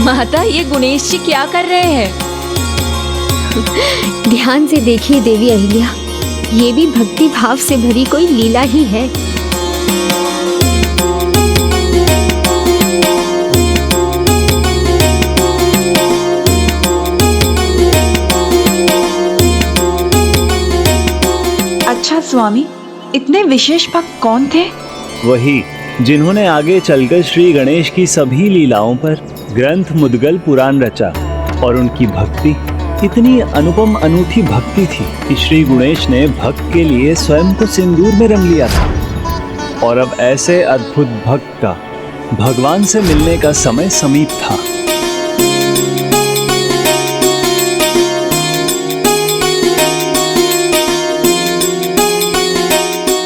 माता, ये गणेश जी क्या कर रहे हैं? ध्यान से देखिए देवी अहिल्या, ये भी भक्ति भाव से भरी कोई लीला ही है। अच्छा स्वामी, इतने विशेष भक्त कौन थे? वही जिन्होंने आगे चलकर श्री गणेश की सभी लीलाओं पर ग्रंथ मुद्गल पुराण रचा। और उनकी भक्ति इतनी अनुपम अनूठी भक्ति थी कि श्री गणेश ने भक्त के लिए स्वयं को सिंदूर में रंग लिया था। और अब ऐसे अद्भुत भक्त का भगवान से मिलने का समय समीप था।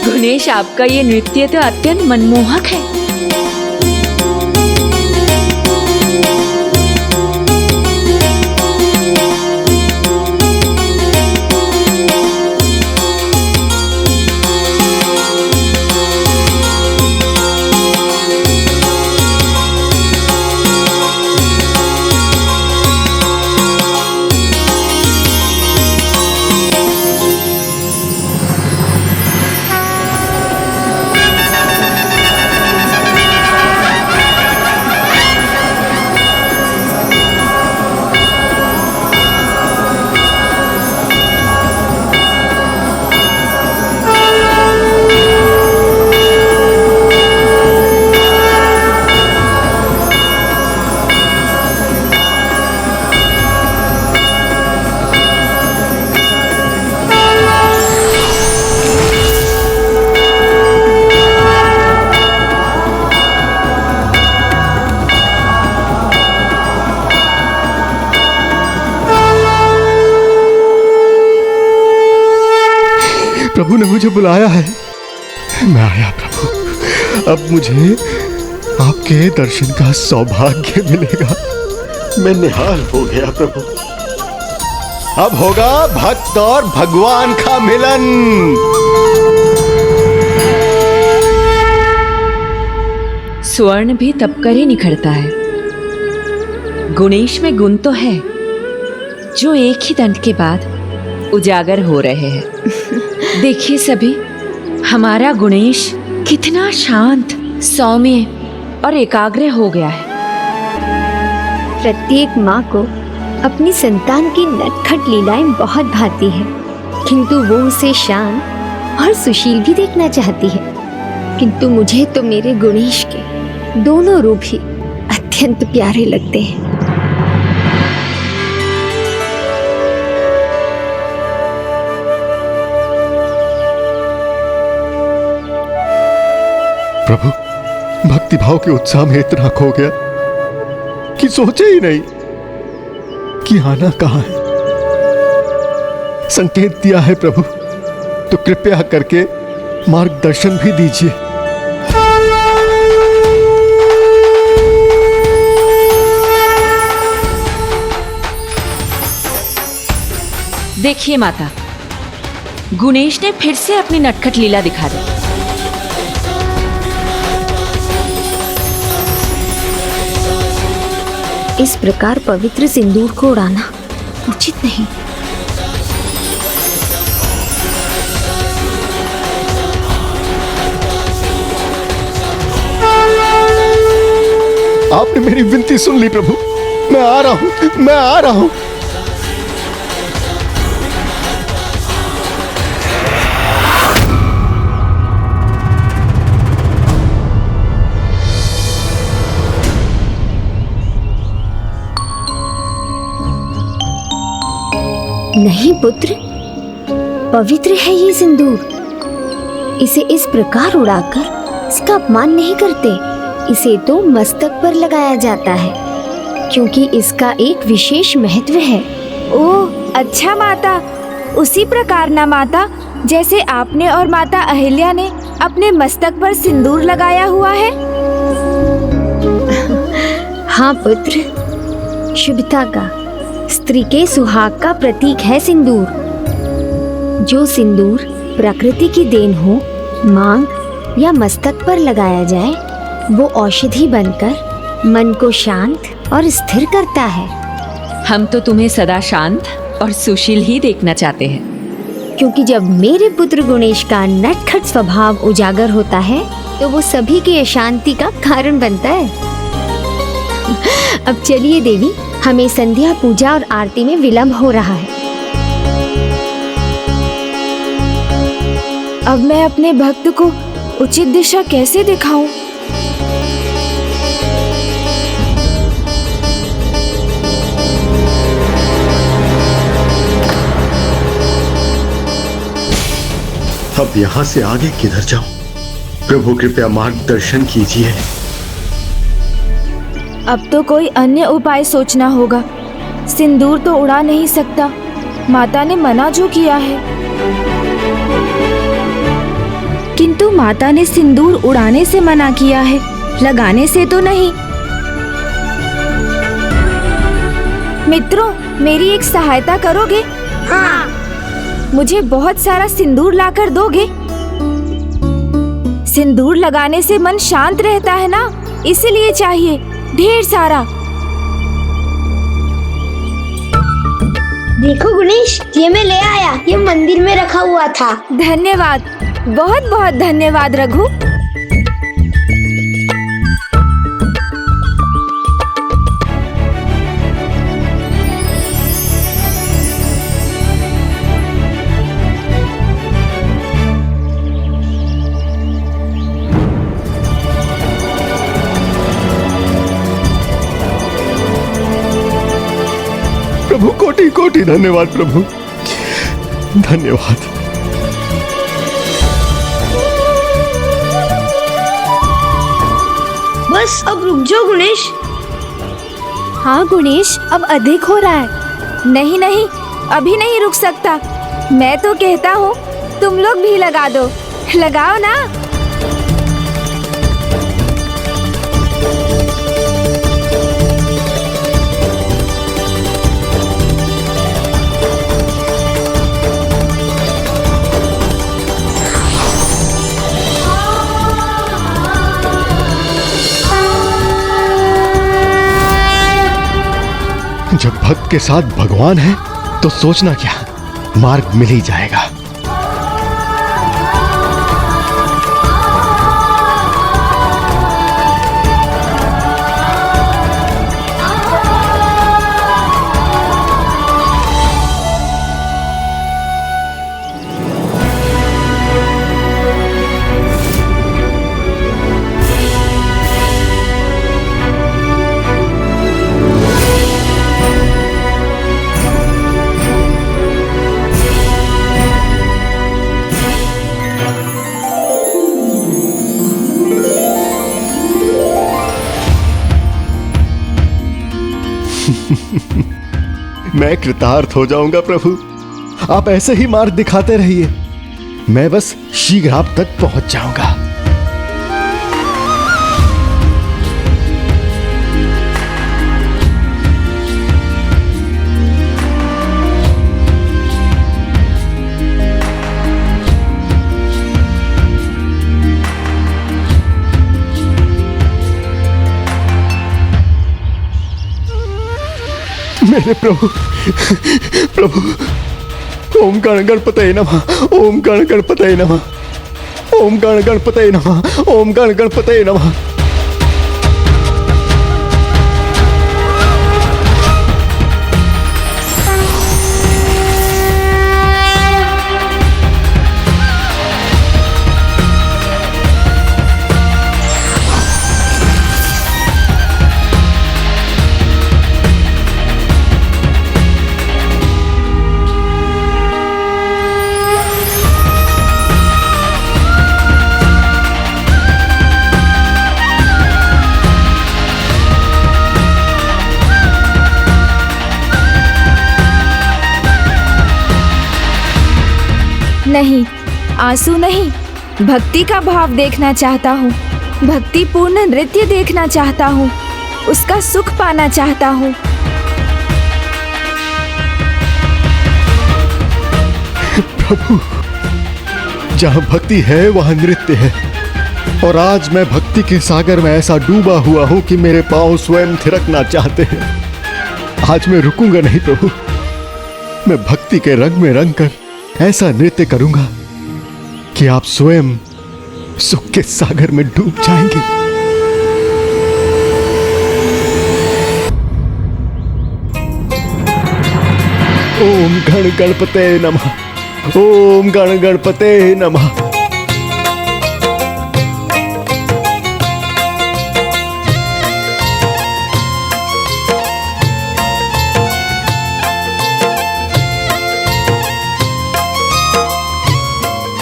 गणेश, आपका ये नृत्य तो अत्यंत मनमोहक है। प्रभु ने मुझे बुलाया है, मैं आया प्रभु। अब मुझे आपके दर्शन का सौभाग्य मिलेगा। मैं निहाल हो गया प्रभु। अब होगा भक्त और भगवान का मिलन। स्वर्ण भी तब कर ही निखरता है। गणेश में गुण तो है जो एक ही दंड के बाद उजागर हो रहे हैं। देखिए सभी, हमारा गणेश कितना शांत, सौम्य और एकाग्र हो गया है। प्रत्येक माँ को अपनी संतान की नटखट लीलाएं बहुत भाती है, किंतु वो उसे शांत और सुशील भी देखना चाहती है। किंतु मुझे तो मेरे गणेश के दोनों रूप ही अत्यंत प्यारे लगते हैं। प्रभु, भक्ति भाव के उत्साह में इतना खो गया कि सोचे ही नहीं कि आना कहाँ है। संकेत दिया है प्रभु, तो कृपया करके मार्गदर्शन भी दीजिए। देखिए माता, गणेश ने फिर से अपनी नटखट लीला दिखा दी। इस प्रकार पवित्र सिंदूर को उड़ाना उचित नहीं। आपने मेरी विनती सुन ली प्रभु। मैं आ रहा हूं, मैं आ रहा हूं। नहीं पुत्र, पवित्र है ये सिंदूर। इसे इस प्रकार उड़ाकर इसका अपमान नहीं करते। इसे तो मस्तक पर लगाया जाता है, क्योंकि इसका एक विशेष महत्व है। ओह अच्छा माता, उसी प्रकार ना माता, जैसे आपने और माता अहिल्या ने अपने मस्तक पर सिंदूर लगाया हुआ है। हाँ पुत्र, शुभता का, स्त्री के सुहाग का प्रतीक है सिंदूर। जो सिंदूर प्रकृति की देन हो, मांग या मस्तक पर लगाया जाए, वो औषधि बनकर मन को शांत और स्थिर करता है। हम तो तुम्हें सदा शांत और सुशील ही देखना चाहते हैं। क्योंकि जब मेरे पुत्र गुणेश का नटखट स्वभाव उजागर होता है तो वो सभी की अशांति का कारण बनता है। अब चलिए देवी, हमें संध्या पूजा और आरती में विलंब हो रहा है। अब मैं अपने भक्त को उचित दिशा कैसे दिखाऊं? अब यहाँ से आगे किधर जाऊं? प्रभु कृपया मार्गदर्शन कीजिए। अब तो कोई अन्य उपाय सोचना होगा। सिंदूर तो उड़ा नहीं सकता, माता ने मना जो किया है। किंतु माता ने सिंदूर उड़ाने से मना किया है, लगाने से तो नहीं। मित्रों, मेरी एक सहायता करोगे? हाँ। मुझे बहुत सारा सिंदूर लाकर दोगे? सिंदूर लगाने से मन शांत रहता है ना, इसलिए चाहिए ढेर सारा। देखो गुणेश, ये मैं ले आया, ये मंदिर में रखा हुआ था। धन्यवाद, बहुत बहुत धन्यवाद रघु। प्रभु कोटि कोटि धन्यवाद प्रभु, धन्यवाद। बस अब रुक जाओ गुणेश। हाँ गुणेश, अब अधिक हो रहा है। नहीं नहीं, अभी नहीं रुक सकता। मैं तो कहता हूँ तुम लोग भी लगा दो, लगाओ ना। जब भक्त के साथ भगवान है तो सोचना क्या, मार्ग मिल ही जाएगा। मैं कृतार्थ हो जाऊंगा प्रभु, आप ऐसे ही मार्ग दिखाते रहिए, मैं बस शीघ्र आप तक पहुंच जाऊंगा। मेरे प्रभु, प्रभु, ओम गण गणपतये नमः, ओम गण गणपतये नमः, ओम गण गणपतये नमः, ओम गण गणपतये नमः। नहीं, आंसू नहीं, भक्ति का भाव देखना चाहता हूँ। भक्ति पूर्ण नृत्य देखना चाहता हूँ, उसका सुख पाना चाहता हूँ। प्रभु, जहाँ भक्ति है वहाँ नृत्य है, और आज मैं भक्ति के सागर में ऐसा डूबा हुआ हूं कि मेरे पांव स्वयं थिरकना चाहते हैं। आज मैं रुकूंगा नहीं प्रभु, मैं भक्ति के रंग में रंग कर ऐसा नृत्य करूंगा कि आप स्वयं सुख के सागर में डूब जाएंगे। ओम गण गणपते नमः, ओम गण गणपते नमः।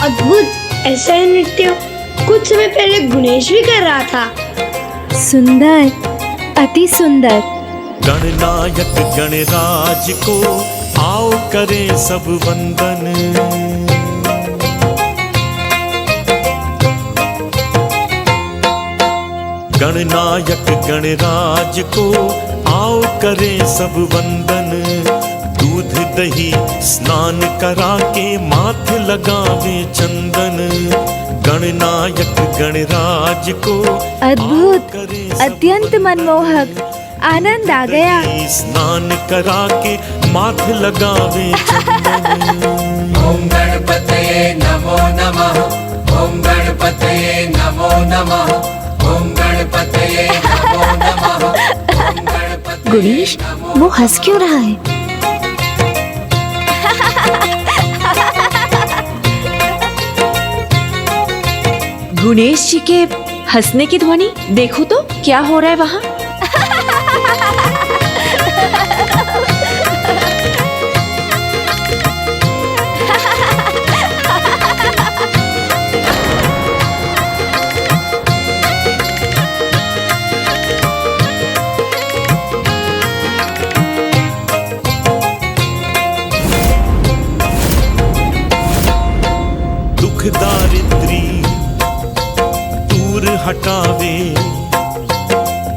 अद्भुत, ऐसा ही नृत्य कुछ समय पहले गणेश भी कर रहा था। सुंदर, अति सुंदर। गणनायक गणराज को आओ करें सब वंदन। गणनायक गणराज को आओ करें सब वंदन। दूध दही स्नान करा के माथे लगावे चंदन। गणनायक गणराज को अद्भुत, अत्यंत मनमोहक, आनंद आ गया। स्नान करा के माथे लगावे चंदन। ओम गणपतये नमो नमः, ओम गणपतये नमो नमः, ओम गणपतये नमो नमः, ओम गणपतये। गणेश, वो हंस क्यों रहा है? गणेश जी के हंसने की ध्वनि देखो तो क्या हो रहा है वहां। दुख दारिद्री दूर हटावे,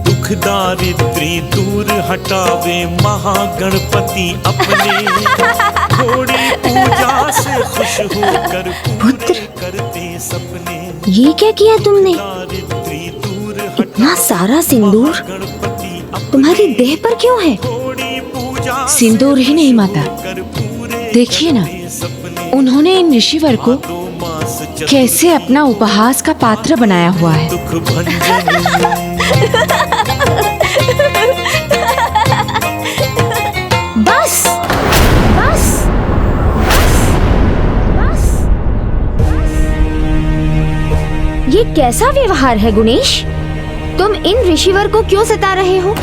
दुख दारिद्री दूर हटावे महागणपति अपने। थोड़ी पूजा से खुश होकर पूरे करते सपने। ये क्या किया तुमने? दारिद्री दूर इतना सारा सिंदूर तुम्हारी देह पर क्यों है? थोड़ी पूजा सिंदूर ही नहीं माता, देखिए ना, उन्होंने इन ऋषिवर को कैसे अपना उपहास का पात्र बनाया हुआ है। दुख भंजन। बस बस बस। ये कैसा व्यवहार है गणेश? तुम इन ऋषिवर को क्यों सता रहे हो?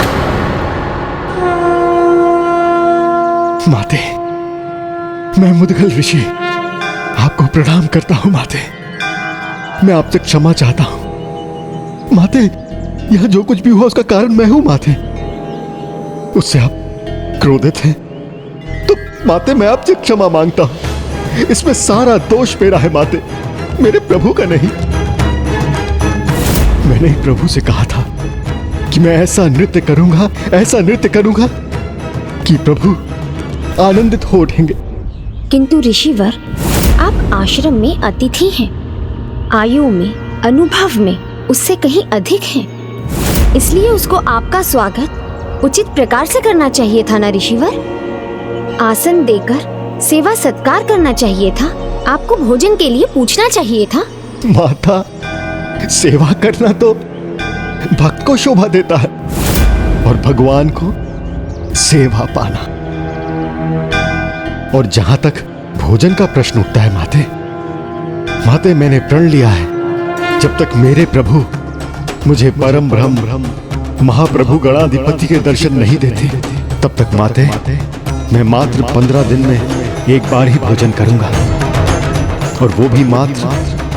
माते, मैं मुद्गल ऋषि आपको प्रणाम करता हूं। माते, मैं आपसे क्षमा चाहता हूं। माते, यह जो कुछ भी हुआ उसका कारण मैं हूं। माते, उससे आप क्रोधित हैं तो माते मैं आपसे क्षमा मांगता हूं। इसमें सारा दोष मेरा है माते, मेरे प्रभु का नहीं। मैंने ही प्रभु से कहा था कि मैं ऐसा नृत्य करूंगा, ऐसा नृत्य करूंगा कि प्रभु आनंदित हो उठेंगे। किंतु ऋषिवर, आप आश्रम में अतिथि हैं, आयु में, अनुभव में उससे कहीं अधिक हैं। इसलिए उसको आपका स्वागत उचित प्रकार से करना चाहिए था ना ऋषिवर। आसन देकर सेवा सत्कार करना चाहिए था। आपको भोजन के लिए पूछना चाहिए था। माता, सेवा करना तो भक्त को शोभा देता है और भगवान को सेवा पाना। और जहां तक भोजन का प्रश्न उठता है माते, माते मैंने प्रण लिया है, जब तक मेरे प्रभु मुझे परम ब्रह्म महाप्रभु गणाधिपति के दर्शन नहीं देते, तब तक माते मैं मात्र 15 दिन में एक बार ही भोजन करूंगा। और वो भी मात्र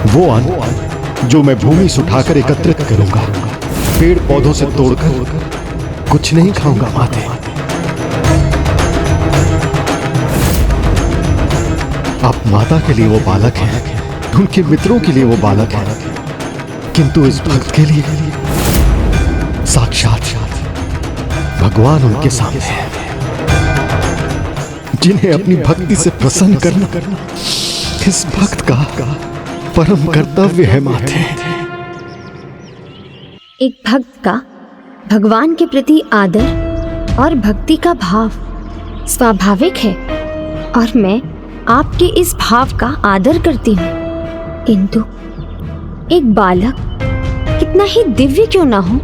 वो अन्न जो मैं भूमि से उठाकर एकत्रित करूंगा, पेड़ पौधों से तोड़कर कुछ नहीं खाऊंगा माते। आप माता के लिए वो बालक हैं, उनके मित्रों के लिए वो बालक हैं, किंतु इस भक्त के लिए साक्षात भगवान उनके सामने है, जिन्हें अपनी भक्ति से प्रसन्न करना इस भक्त का परम कर्तव्य है माते। एक भक्त का भगवान के प्रति आदर और भक्ति का भाव स्वाभाविक है और मैं आपके इस भाव का आदर करती हूँ, किंतु एक बालक कितना ही दिव्य क्यों ना हो,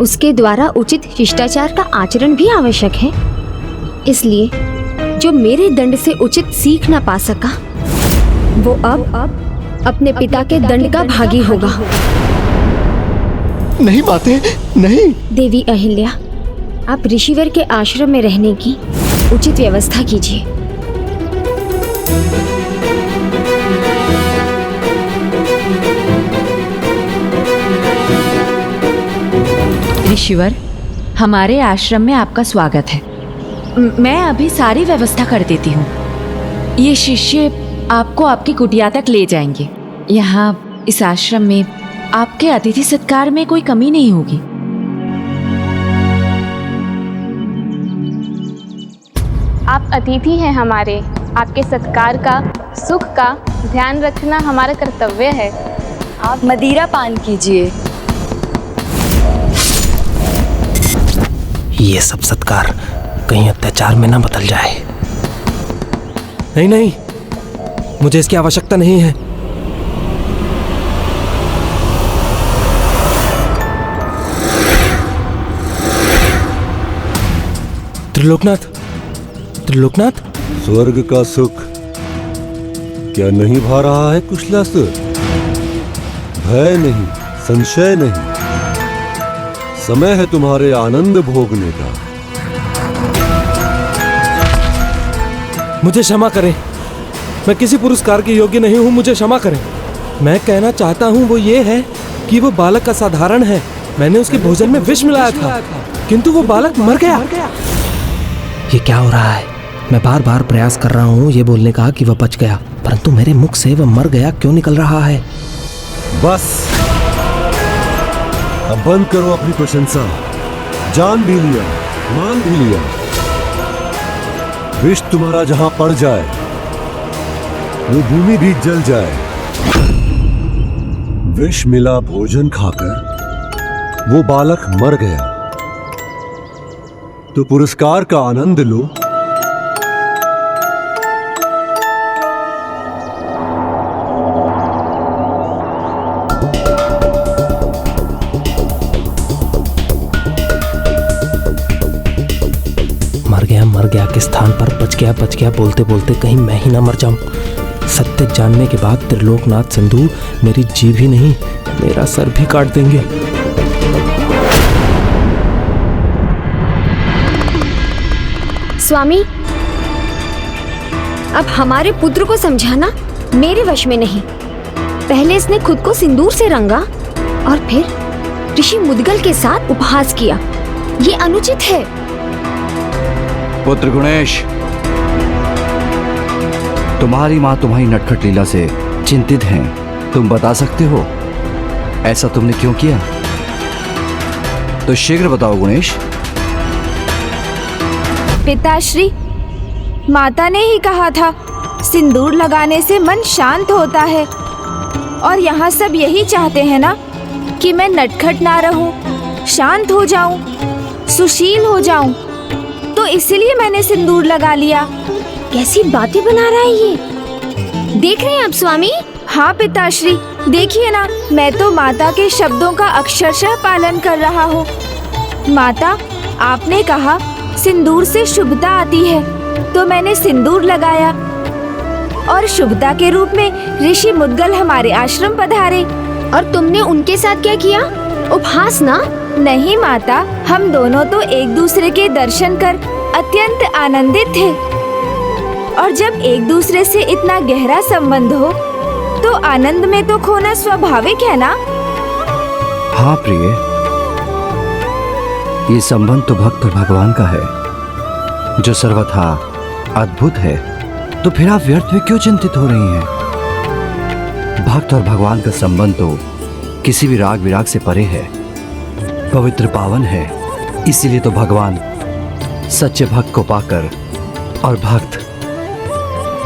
उसके द्वारा उचित शिष्टाचार का आचरण भी आवश्यक है। इसलिए जो मेरे दंड से उचित सीख ना पा सका वो अब अपने पिता के दंड का भागी होगा। नहीं माते, नहीं। देवी अहिल्या, आप ऋषिवर के आश्रम में रहने की उचित व्यवस्था कीजिए। ऋषिवर, हमारे आश्रम में आपका स्वागत है। मैं अभी सारी व्यवस्था कर देती हूँ। ये शिष्य आपको आपकी कुटिया तक ले जाएंगे। यहाँ इस आश्रम में आपके अतिथि सत्कार में कोई कमी नहीं होगी। आप अतिथि हैं हमारे, आपके सत्कार का, सुख का ध्यान रखना हमारा कर्तव्य है। आप मदिरा पान कीजिए। ये सब सत्कार कहीं अत्याचार में न बदल जाए। नहीं नहीं, मुझे इसकी आवश्यकता नहीं है। त्रिलोकनाथ, त्रिलोकनाथ, स्वर्ग का सुख क्या नहीं भा रहा है कुशलासुर? भय नहीं, संशय नहीं, समय है तुम्हारे आनंद भोगने का। मुझे क्षमा करें, मैं किसी पुरस्कार के योग्य नहीं हूं, मुझे क्षमा करें। मैं कहना चाहता हूं वो ये है कि वो बालक असाधारण है। मैंने उसके भोजन में विष मिलाया था, किंतु वो बालक मर गया। ये क्या हो रहा है? मैं बार बार प्रयास कर रहा हूँ ये बोलने का कि वह बच गया, परंतु मेरे मुख से वह मर गया क्यों निकल रहा है? बस अब बंद करो अपनी प्रशंसा। जान भी लिया, मान भी लिया। विष तुम्हारा जहां पड़ जाए वो भूमि भी जल जाए। विष मिला भोजन खाकर वो बालक मर गया, तो पुरस्कार का आनंद लो। मर गया के स्थान पर बच गया बोलते बोलते कहीं मैं ही ना मर जाऊं। सत्य जानने के बाद त्रिलोकनाथ सिंधु मेरी जीभ ही नहीं, मेरा सर भी काट देंगे। स्वामी, अब हमारे पुत्र को समझाना मेरे वश में नहीं। पहले इसने खुद को सिंदूर से रंगा और फिर ऋषि मुद्गल के साथ उपहास किया। ये अनुचित है। पुत्र गुणेश, तुम्हारी माँ तुम्हारी नटखट लीला से चिंतित हैं। तुम बता सकते हो ऐसा तुमने क्यों किया? तो शीघ्र बताओ गुणेश। पिताश्री, माता ने ही कहा था सिंदूर लगाने से मन शांत होता है, और यहाँ सब यही चाहते हैं ना कि मैं नटखट ना रहूं, शांत हो जाऊं, सुशील हो जाऊं, तो इसलिए मैंने सिंदूर लगा लिया। कैसी बातें बना रहा है ये? देख रहे हैं आप स्वामी? हाँ पिताश्री, देखिए ना, मैं तो माता के शब्दों का अक्षरशः पालन कर रहा हूँ। माता, आपने कहा सिंदूर से शुभता आती है, तो मैंने सिंदूर लगाया और शुभता के रूप में ऋषि मुद्गल हमारे आश्रम पधारे। और तुमने उनके साथ क्या किया? उपहास ना? नहीं माता, हम दोनों तो एक दूसरे के दर्शन कर अत्यंत आनंदित थे, और जब एक दूसरे से इतना गहरा संबंध हो तो आनंद में तो खोना स्वाभाविक है ना? हाँ प्रिय, ये संबंध तो भक्त और भगवान का है जो सर्वथा अद्भुत है। तो फिर आप व्यर्थ में क्यों चिंतित हो रही हैं? भक्त और भगवान का संबंध तो किसी भी राग विराग से परे है, पवित्र पावन है। इसीलिए तो भगवान सच्चे भक्त को पाकर और भक्त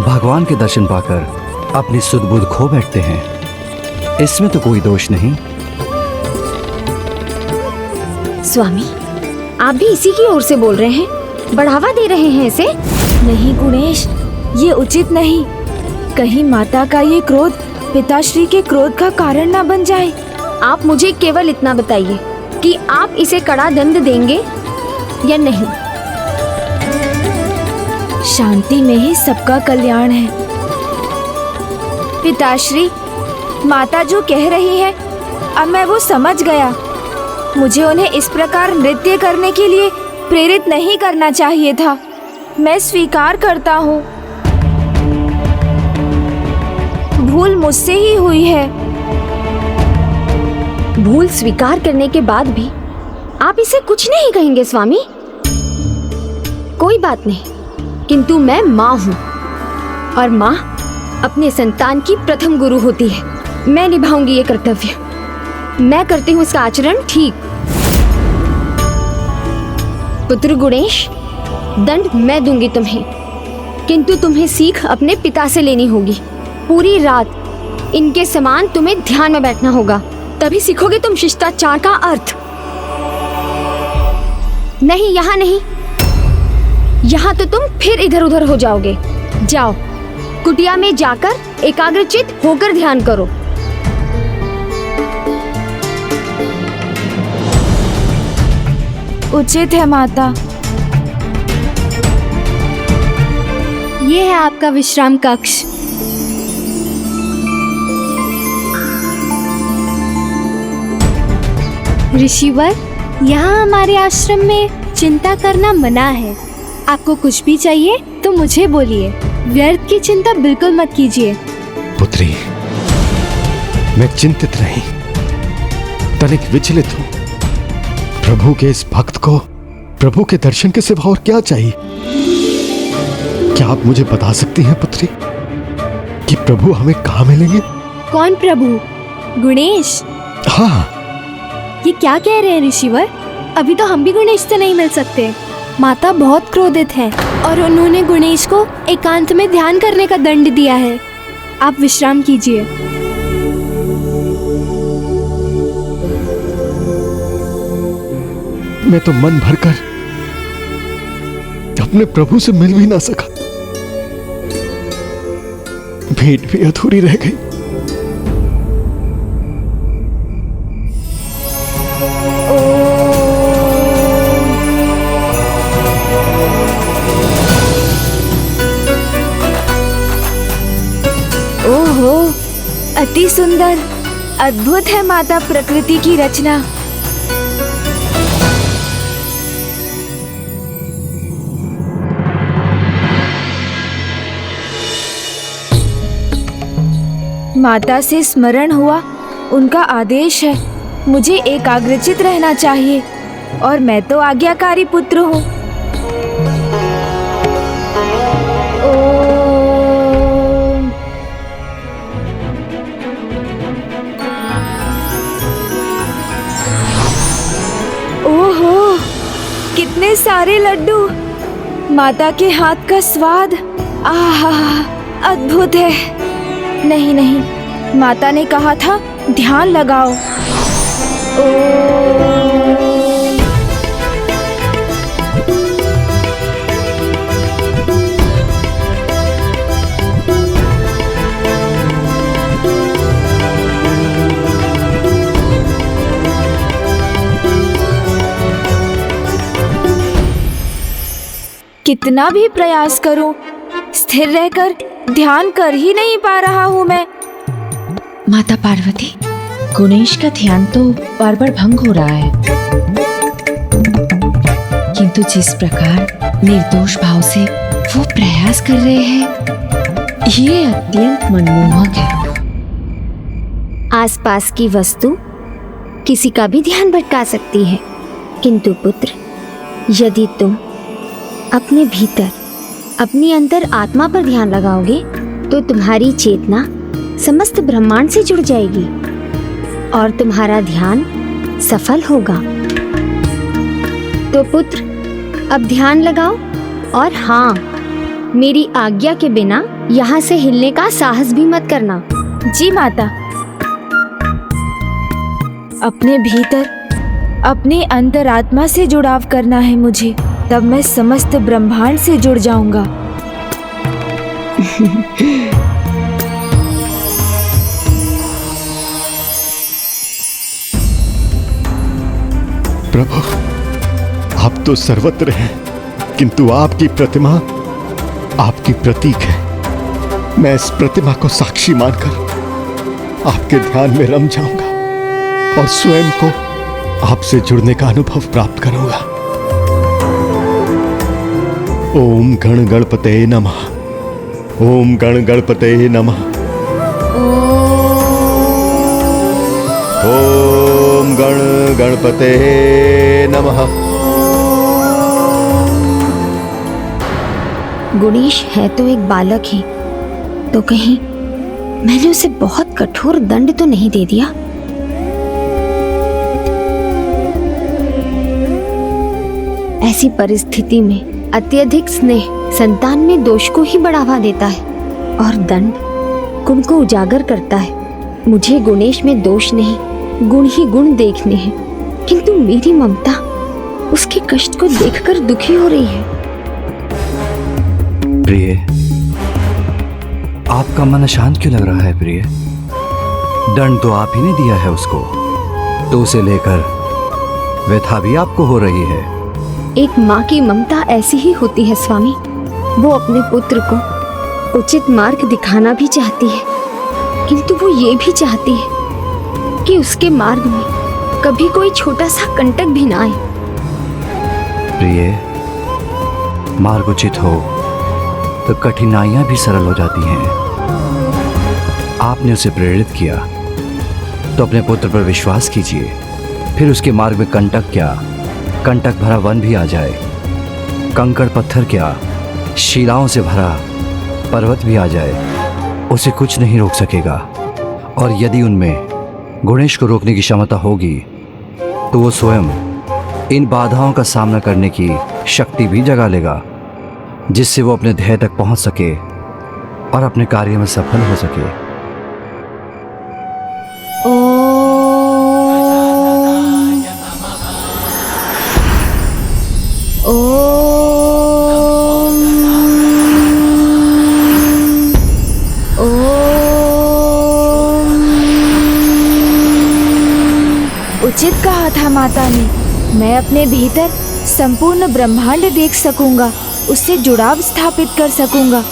भगवान के दर्शन पाकर अपनी सुध बुध खो बैठते हैं। इसमें तो कोई दोष नहीं। स्वामी, आप भी इसी की ओर से बोल रहे हैं, बढ़ावा दे रहे हैं इसे? नहीं गुणेश, ये उचित नहीं। कहीं माता का ये क्रोध पिताश्री के क्रोध का कारण ना बन जाए। आप मुझे केवल इतना बताइए कि आप इसे कड़ा दंड देंगे या नहीं? शांति में ही सबका कल्याण है। पिताश्री, माता जो कह रही है अब मैं वो समझ गया। मुझे उन्हें इस प्रकार नृत्य करने के लिए प्रेरित नहीं करना चाहिए था। मैं स्वीकार करता हूँ, भूल मुझसे ही हुई है। भूल स्वीकार करने के बाद भी आप इसे कुछ नहीं कहेंगे स्वामी? कोई बात नहीं, किंतु मैं माँ हूँ और माँ अपने संतान की प्रथम गुरु होती है। मैं निभाऊंगी ये कर्तव्य। मैं करती हूँ इसका आचरण ठीक। पुत्र गुणेश, दंड मैं दूंगी तुम्हें, किंतु तुम्हें सीख अपने पिता से लेनी होगी। पूरी रात इनके समान तुम्हें ध्यान में बैठना होगा, तभी सीखोगे तुम शिष्टाचार का अर्थ। नहीं, यहाँ नहीं, यहाँ तो तुम फिर इधर उधर हो जाओगे। जाओ, कुटिया में जाकर एकाग्रचित होकर ध्यान करो। उचित है माता। ये है आपका विश्राम कक्ष। ऋषिवर, यहाँ हमारे आश्रम में चिंता करना मना है। आपको कुछ भी चाहिए तो मुझे बोलिए, व्यर्थ की चिंता बिल्कुल मत कीजिए। पुत्री, मैं चिंतित नहीं, तनिक विचलित हूँ। प्रभु के इस भक्त को प्रभु के दर्शन के सिवा और क्या चाहिए? क्या आप मुझे बता सकती हैं पुत्री कि प्रभु हमें कहाँ मिलेंगे? कौन प्रभु? गुणेश? हाँ। ये क्या कह रहे हैं ऋषिवर? अभी तो हम भी गुणेश से नहीं मिल सकते। माता बहुत क्रोधित है और उन्होंने गुणेश को एकांत में ध्यान करने का दंड दिया है। आप विश्राम कीजिए। मैं तो मन भरकर अपने प्रभु से मिल भी ना सका। भेंट भी अधूरी रह गई। ओहो, अति सुंदर, अद्भुत है माता प्रकृति की रचना। माता से स्मरण हुआ, उनका आदेश है मुझे एकाग्रचित रहना चाहिए और मैं तो आज्ञाकारी पुत्र हूँ। ओहो, कितने सारे लड्डू! माता के हाथ का स्वाद, आहा, अद्भुत है। नहीं नहीं, माता ने कहा था ध्यान लगाओ। कितना भी प्रयास करूं, स्थिर रहकर ध्यान कर ही नहीं पा रहा हूँ मैं। माता पार्वती, गुणेश का ध्यान तो बार बार भंग हो रहा है, किंतु जिस प्रकार निर्दोष भाव से वो प्रयास कर रहे हैं, ये अत्यंत मनमोहक है। आसपास की वस्तु किसी का भी ध्यान भटका सकती है, किंतु पुत्र, यदि तुम अपने भीतर, अपनी अंतर आत्मा पर ध्यान लगाओगे तो तुम्हारी चेतना समस्त ब्रह्मांड से जुड़ जाएगी और तुम्हारा ध्यान सफल होगा। तो पुत्र, अब ध्यान लगाओ और हाँ, मेरी आज्ञा के बिना यहाँ से हिलने का साहस भी मत करना। जी माता। अपने भीतर अपनी अंतरात्मा से जुड़ाव करना है मुझे, तब मैं समस्त ब्रह्मांड से जुड़ जाऊंगा। प्रभु, आप तो सर्वत्र हैं, किंतु आपकी प्रतिमा आपकी प्रतीक है। मैं इस प्रतिमा को साक्षी मानकर आपके ध्यान में रम जाऊंगा और स्वयं को आपसे जुड़ने का अनुभव प्राप्त करूंगा। ओम गण गणपते नमः। ओम गण गणपते नमः। ओम गण गणपते नमः। गुणेश है तो एक बालक ही, तो कहीं मैंने उसे बहुत कठोर दंड तो नहीं दे दिया? ऐसी परिस्थिति में अत्यधिक स्नेह संतान में दोष को ही बढ़ावा देता है और दंड गुण को उजागर करता है। मुझे गुणेश में दोष नहीं, गुण ही गुण देखने हैं, किंतु मेरी ममता उसके कष्ट को देखकर दुखी हो रही है। प्रिय, आपका मन अशांत क्यों लग रहा है प्रिय? दंड तो आप ही ने दिया है उसको, तो उसे लेकर व्यथा भी आपको हो रही है। एक माँ की ममता ऐसी ही होती है स्वामी। वो अपने पुत्र को उचित मार्ग दिखाना भी चाहती है, किंतु वो ये भी चाहती है कि उसके मार्ग में कभी कोई छोटा सा कंटक भी ना आए। प्रिय, मार्ग उचित हो तो कठिनाइयां भी सरल हो जाती हैं। आपने उसे प्रेरित किया तो अपने पुत्र पर विश्वास कीजिए, फिर उसके मार्ग में कंटक क्या, कंटक भरा वन भी आ जाए, कंकड़ पत्थर क्या, शिलाओं से भरा पर्वत भी आ जाए, उसे कुछ नहीं रोक सकेगा। और यदि उनमें गुणेश को रोकने की क्षमता होगी तो वो स्वयं इन बाधाओं का सामना करने की शक्ति भी जगा लेगा, जिससे वो अपने ध्येय तक पहुंच सके और अपने कार्य में सफल हो सके। उचित कहा था माता ने। मैं अपने भीतर संपूर्ण ब्रह्मांड देख सकूंगा, उससे जुड़ाव स्थापित कर सकूंगा।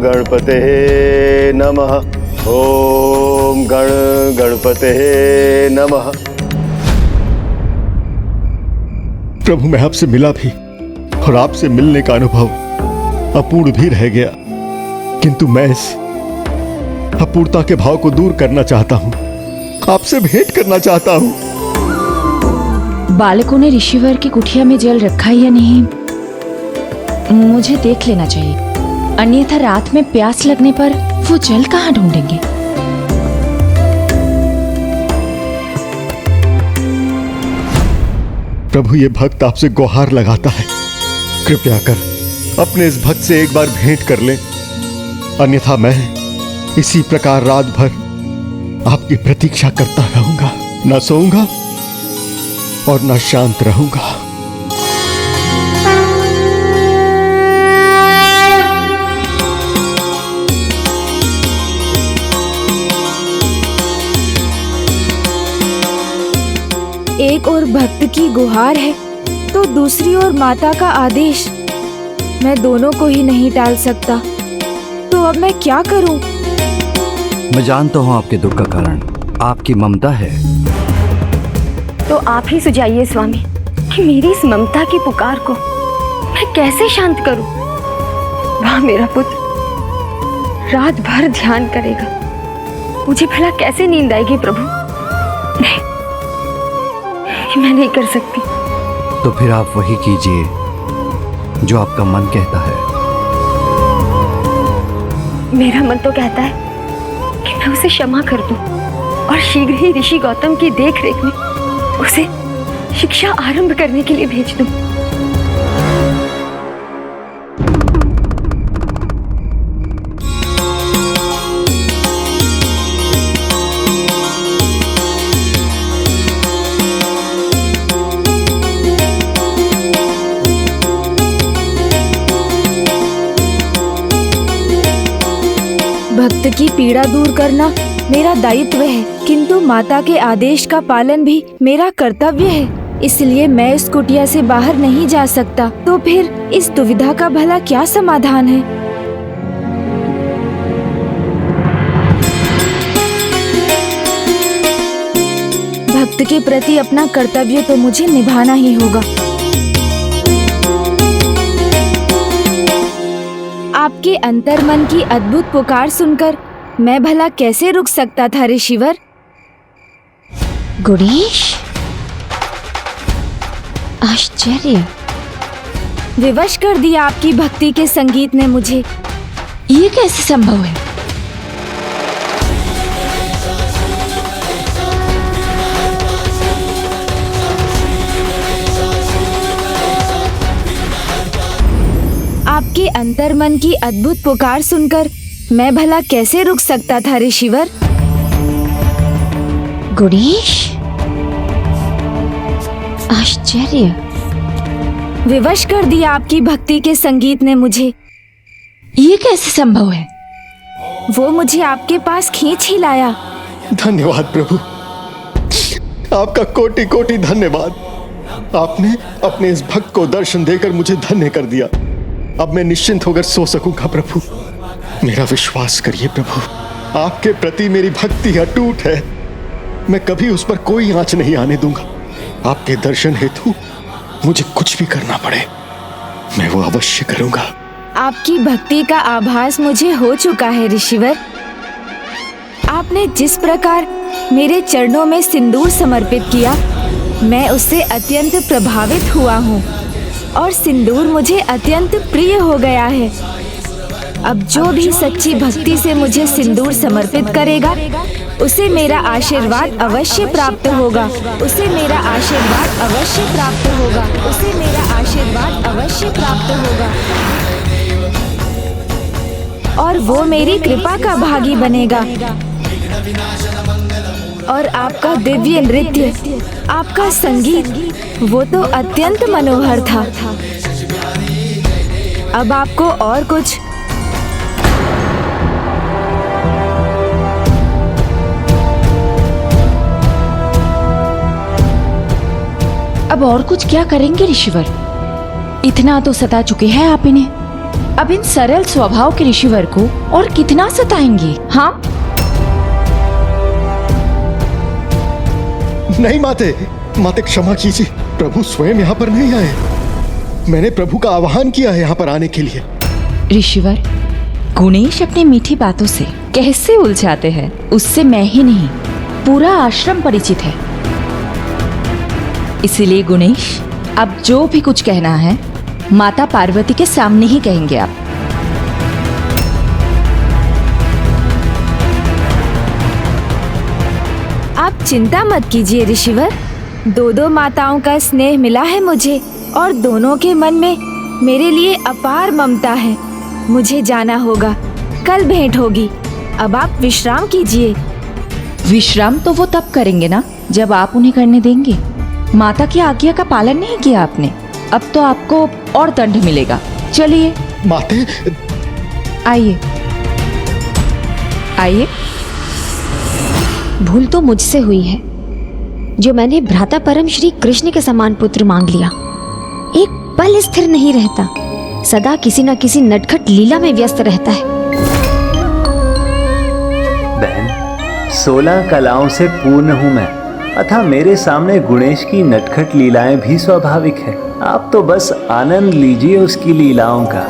गणपते नमः। ओम गण गणपते नमः। प्रभु, मैं आपसे मिला भी और आपसे मिलने का अनुभव अपूर्ण भी रह गया, किंतु मैं इस अपूर्णता के भाव को दूर करना चाहता हूं, आपसे भेंट करना चाहता हूं। बालकों ने ऋषिवर की कुटिया में जल रखा या नहीं, मुझे देख लेना चाहिए, अन्यथा रात में प्यास लगने पर वो जल कहाँ ढूंढेंगे। प्रभु, ये भक्त आपसे गुहार लगाता है, कृपया कर अपने इस भक्त से एक बार भेंट कर लें, अन्यथा मैं इसी प्रकार रात भर आपकी प्रतीक्षा करता रहूंगा, न सोऊंगा और न शांत रहूंगा। एक और भक्त की गुहार है तो दूसरी ओर माता का आदेश। मैं दोनों को ही नहीं टाल सकता, तो अब मैं क्या करूं? मैं जानता हूं आपके दुख का कारण आपकी ममता है। तो आप ही सुझाइए स्वामी कि मेरी इस ममता की पुकार को मैं कैसे शांत करूं। वह मेरा पुत्र रात भर ध्यान करेगा, मुझे भला कैसे नींद आएगी प्रभु? नहीं, मैं नहीं कर सकती। तो फिर आप वही कीजिए जो आपका मन कहता है। मेरा मन तो कहता है कि मैं उसे क्षमा कर दूं और शीघ्र ही ऋषि गौतम की देखरेख में उसे शिक्षा आरंभ करने के लिए भेज दूं। भक्त की पीड़ा दूर करना मेरा दायित्व है, किंतु माता के आदेश का पालन भी मेरा कर्तव्य है। इसलिए मैं इस कुटिया से बाहर नहीं जा सकता। तो फिर इस दुविधा का भला क्या समाधान है? भक्त के प्रति अपना कर्तव्य तो मुझे निभाना ही होगा। आपके अंतर्मन की अद्भुत पुकार सुनकर मैं भला कैसे रुक सकता था ऋषिवर? गुणेश, आश्चर्य! विवश कर दिया आपकी भक्ति के संगीत ने मुझे। ये कैसे संभव है? आपके अंतर्मन की अद्भुत पुकार सुनकर मैं भला कैसे रुक सकता था ऋषिवर? गुणेश, आश्चर्य! विवश कर दिया आपकी भक्ति के संगीत ने मुझे। ये कैसे संभव है? वो मुझे आपके पास खींच ही लाया। धन्यवाद प्रभु, आपका कोटि कोटि धन्यवाद। आपने अपने इस भक्त को दर्शन देकर मुझे धन्य कर दिया। अब मैं निश्चिंत होकर सो सकूंगा प्रभु। मेरा विश्वास करिए प्रभु, आपके प्रति मेरी भक्ति अटूट है। मैं कभी उस पर कोई आंच नहीं आने दूंगा। आपके दर्शन हेतु मुझे कुछ भी करना पड़े, मैं वो अवश्य करूंगा। आपकी भक्ति का आभास मुझे हो चुका है ऋषिवर। आपने जिस प्रकार मेरे चरणों में सिंदूर समर्पित किया, मैं उससे अत्यंत प्रभावित हुआ हूँ और सिंदूर मुझे अत्यंत प्रिय हो गया है। अब जो भी सच्ची भक्ति से मुझे सिंदूर समर्पित करेगा, उसे मेरा आशीर्वाद अवश्य प्राप्त होगा। उसे मेरा आशीर्वाद अवश्य प्राप्त होगा। उसे मेरा आशीर्वाद अवश्य प्राप्त होगा और वो मेरी कृपा का भागी बनेगा। और आपका दिव्य नृत्य, आपका संगीत, वो तो अत्यंत मनोहर था। अब आपको और कुछ अब और कुछ क्या करेंगे ऋषिवर? इतना तो सता चुके हैं आप इन्हें। अब इन सरल स्वभाव के ऋषिवर को और कितना सताएंगे? हाँ, नहीं माते, माते क्षमा कीजिए। प्रभु स्वयं यहाँ पर नहीं आए। मैंने प्रभु का आह्वान किया है यहाँ पर आने के लिए। ऋषिवर, गुणेश अपनी मीठी बातों से कैसे उलझाते हैं, उससे मैं ही नहीं पूरा आश्रम परिचित है। इसीलिए गुणेश, अब जो भी कुछ कहना है माता पार्वती के सामने ही कहेंगे आप। आप चिंता मत कीजिए ऋषिवर। दो माताओं का स्नेह मिला है मुझे और दोनों के मन में मेरे लिए अपार ममता है। मुझे जाना होगा, कल भेंट होगी। अब आप विश्राम कीजिए। विश्राम तो वो तब करेंगे ना जब आप उन्हें करने देंगे। माता की आज्ञा का पालन नहीं किया आपने, अब तो आपको और दंड मिलेगा। चलिए माते, आइए आइए। भूल तो मुझसे हुई है जो मैंने भ्राता परम श्री कृष्ण के समान पुत्र मांग लिया। एक पल स्थिर नहीं रहता, सदा किसी न किसी नटखट लीला में व्यस्त रहता है। बहन, 16 कलाओं से पूर्ण हूं मैं, अतः मेरे सामने गुणेश की नटखट लीलाएं भी स्वाभाविक है। आप तो बस आनंद लीजिए उसकी लीलाओं का।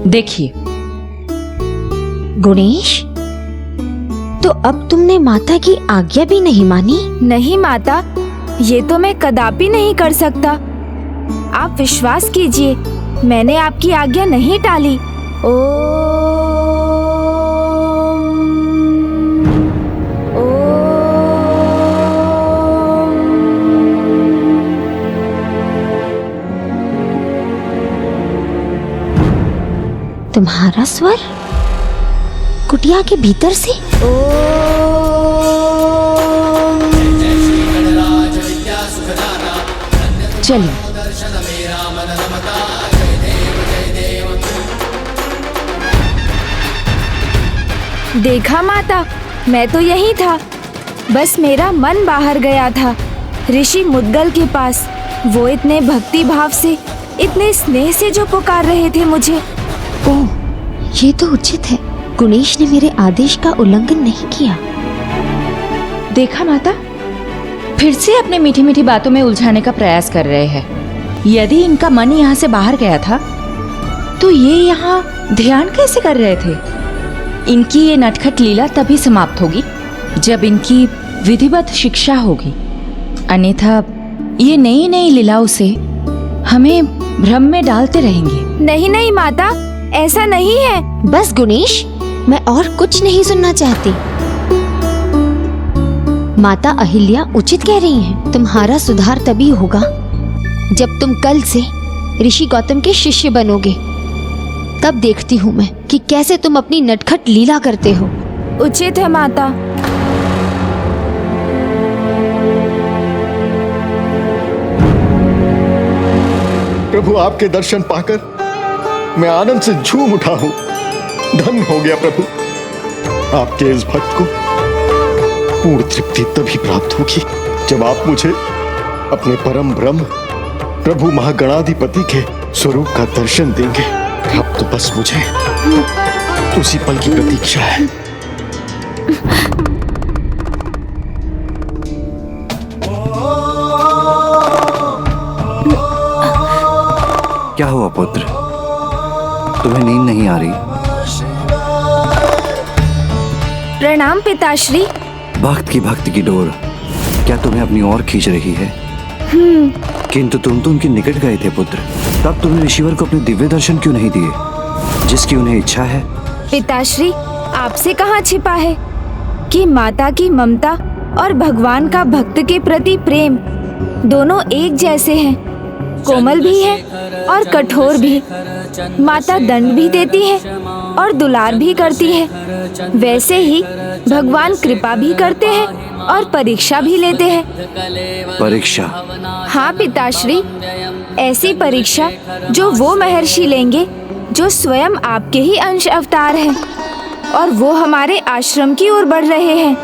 देखिए गुणेश, तो अब तुमने माता की आज्ञा भी नहीं मानी? नहीं माता, ये तो मैं कदापि नहीं कर सकता। आप विश्वास कीजिए, मैंने आपकी आज्ञा नहीं टाली। तुम्हारा स्वर कुटिया के भीतर से? चलिए। देखा माता, मैं तो यही था, बस मेरा मन बाहर गया था ऋषि मुद्गल के पास। वो इतने भक्ति भाव से, इतने स्नेह से जो पुकार रहे थे मुझे। ओह, ये तो उचित है। गुणेश ने मेरे आदेश का उल्लंघन नहीं किया। देखा माता, फिर से अपने मीठी मीठी बातों में उलझाने का प्रयास कर रहे हैं। यदि इनका मन यहाँ से बाहर गया था तो ये यहाँ ध्यान कैसे कर रहे थे? इनकी ये नटखट लीला तभी समाप्त होगी जब इनकी विधिवत शिक्षा होगी, अन्यथा ये नई नई लीलाओं से हमें भ्रम में डालते रहेंगे। नहीं नहीं माता, ऐसा नहीं है। बस गुणेश, मैं और कुछ नहीं सुनना चाहती। माता अहिल्या उचित कह रही हैं। तुम्हारा सुधार तभी होगा जब तुम कल से ऋषि गौतम के शिष्य बनोगे। तब देखती हूँ मैं कि कैसे तुम अपनी नटखट लीला करते हो। उचित है माता। प्रभु, आपके दर्शन पाकर मैं आनंद से झूम उठा हूं। धन्य हो गया प्रभु। आपके इस भक्त को पूर्ण तृप्ति तभी प्राप्त होगी जब आप मुझे अपने परम ब्रह्म प्रभु महागणाधिपति के स्वरूप का दर्शन देंगे। अब तो बस मुझे उसी पल की प्रतीक्षा है। क्या हुआ पुत्र, तुम्हें नींद नहीं आ रही? प्रणाम पिताश्री। भक्त की भक्ति की डोर क्या तुम्हें अपनी ओर खींच रही है? किंतु तुम तो उनके निकट गए थे पुत्र। तब तुमने ऋषिवर को अपने दिव्य दर्शन क्यों नहीं दिए जिसकी उन्हें इच्छा है? पिताश्री, आपसे कहाँ छिपा है कि माता की ममता और भगवान का भक्त के प्रति प्रेम दोनों एक जैसे हैं। कोमल भी है और कठोर भी। माता दंड भी देती है और दुलार भी करती है। वैसे ही भगवान कृपा भी करते हैं और परीक्षा भी लेते हैं। परीक्षा? हाँ पिताश्री, ऐसी परीक्षा जो वो महर्षि लेंगे जो स्वयं आपके ही अंश अवतार हैं और वो हमारे आश्रम की ओर बढ़ रहे हैं।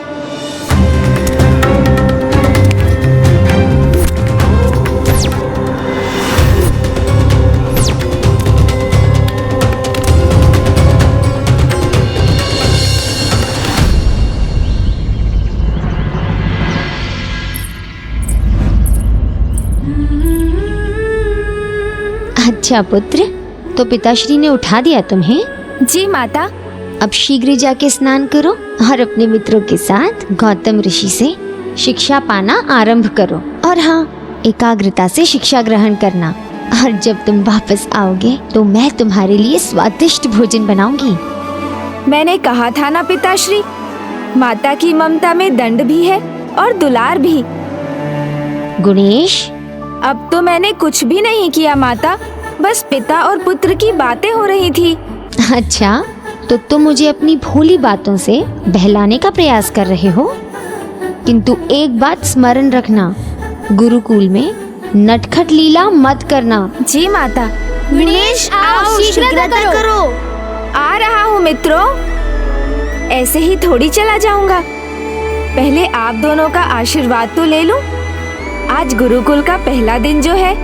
अच्छा पुत्र, तो पिताश्री ने उठा दिया तुम्हें? जी माता। अब शीघ्र जाके स्नान करो और अपने मित्रों के साथ गौतम ऋषि से शिक्षा पाना आरंभ करो। और हाँ, एकाग्रता से शिक्षा ग्रहण करना। और जब तुम वापस आओगे तो मैं तुम्हारे लिए स्वादिष्ट भोजन बनाऊंगी। मैंने कहा था ना पिताश्री, माता की ममता में दंड भी है और दुलार भी। गुणेश, अब तो मैंने कुछ भी नहीं किया माता, बस पिता और पुत्र की बातें हो रही थी। अच्छा, तो तुम मुझे अपनी भोली बातों से बहलाने का प्रयास कर रहे हो। किंतु एक बात स्मरण रखना, गुरुकुल में नटखट लीला मत करना। जी माता। गुणेश, आओ शीघ्रता करो। आ रहा हूँ मित्रों। ऐसे ही थोड़ी चला जाऊंगा, पहले आप दोनों का आशीर्वाद तो ले लूं। आज गुरुकुल का पहला दिन जो है।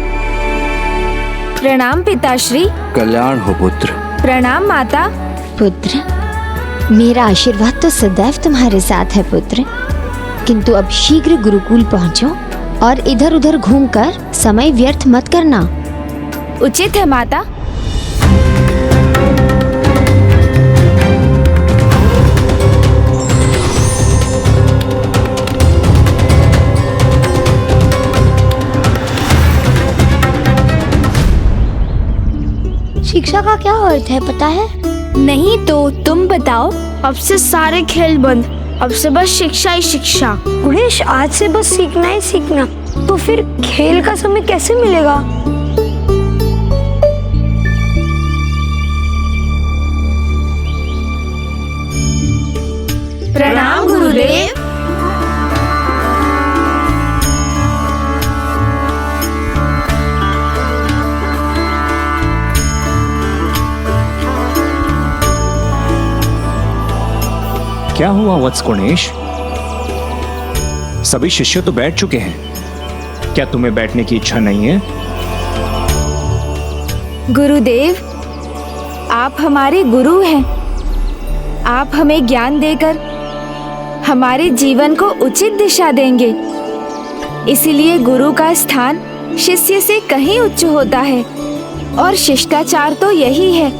प्रणाम पिताश्री। कल्याण हो पुत्र। प्रणाम माता। पुत्र, मेरा आशीर्वाद तो सदैव तुम्हारे साथ है पुत्र। किंतु अब शीघ्र गुरुकुल पहुंचो और इधर उधर घूमकर समय व्यर्थ मत करना। उचित है माता। शिक्षा का क्या अर्थ है पता है? नहीं तो तुम बताओ। अब से सारे खेल बंद, अब से बस शिक्षा ही शिक्षा। गुणेश, आज से बस सीखना ही सीखना, तो फिर खेल का समय कैसे मिलेगा? प्रणाम गुरुदेव। क्या हुआ वत्स गणेश? सभी शिष्य तो बैठ चुके हैं, क्या तुम्हें बैठने की इच्छा नहीं है? गुरुदेव, आप हमारे गुरु हैं। आप हमें ज्ञान देकर हमारे जीवन को उचित दिशा देंगे। इसीलिए गुरु का स्थान शिष्य से कहीं उच्च होता है और शिष्टाचार तो यही है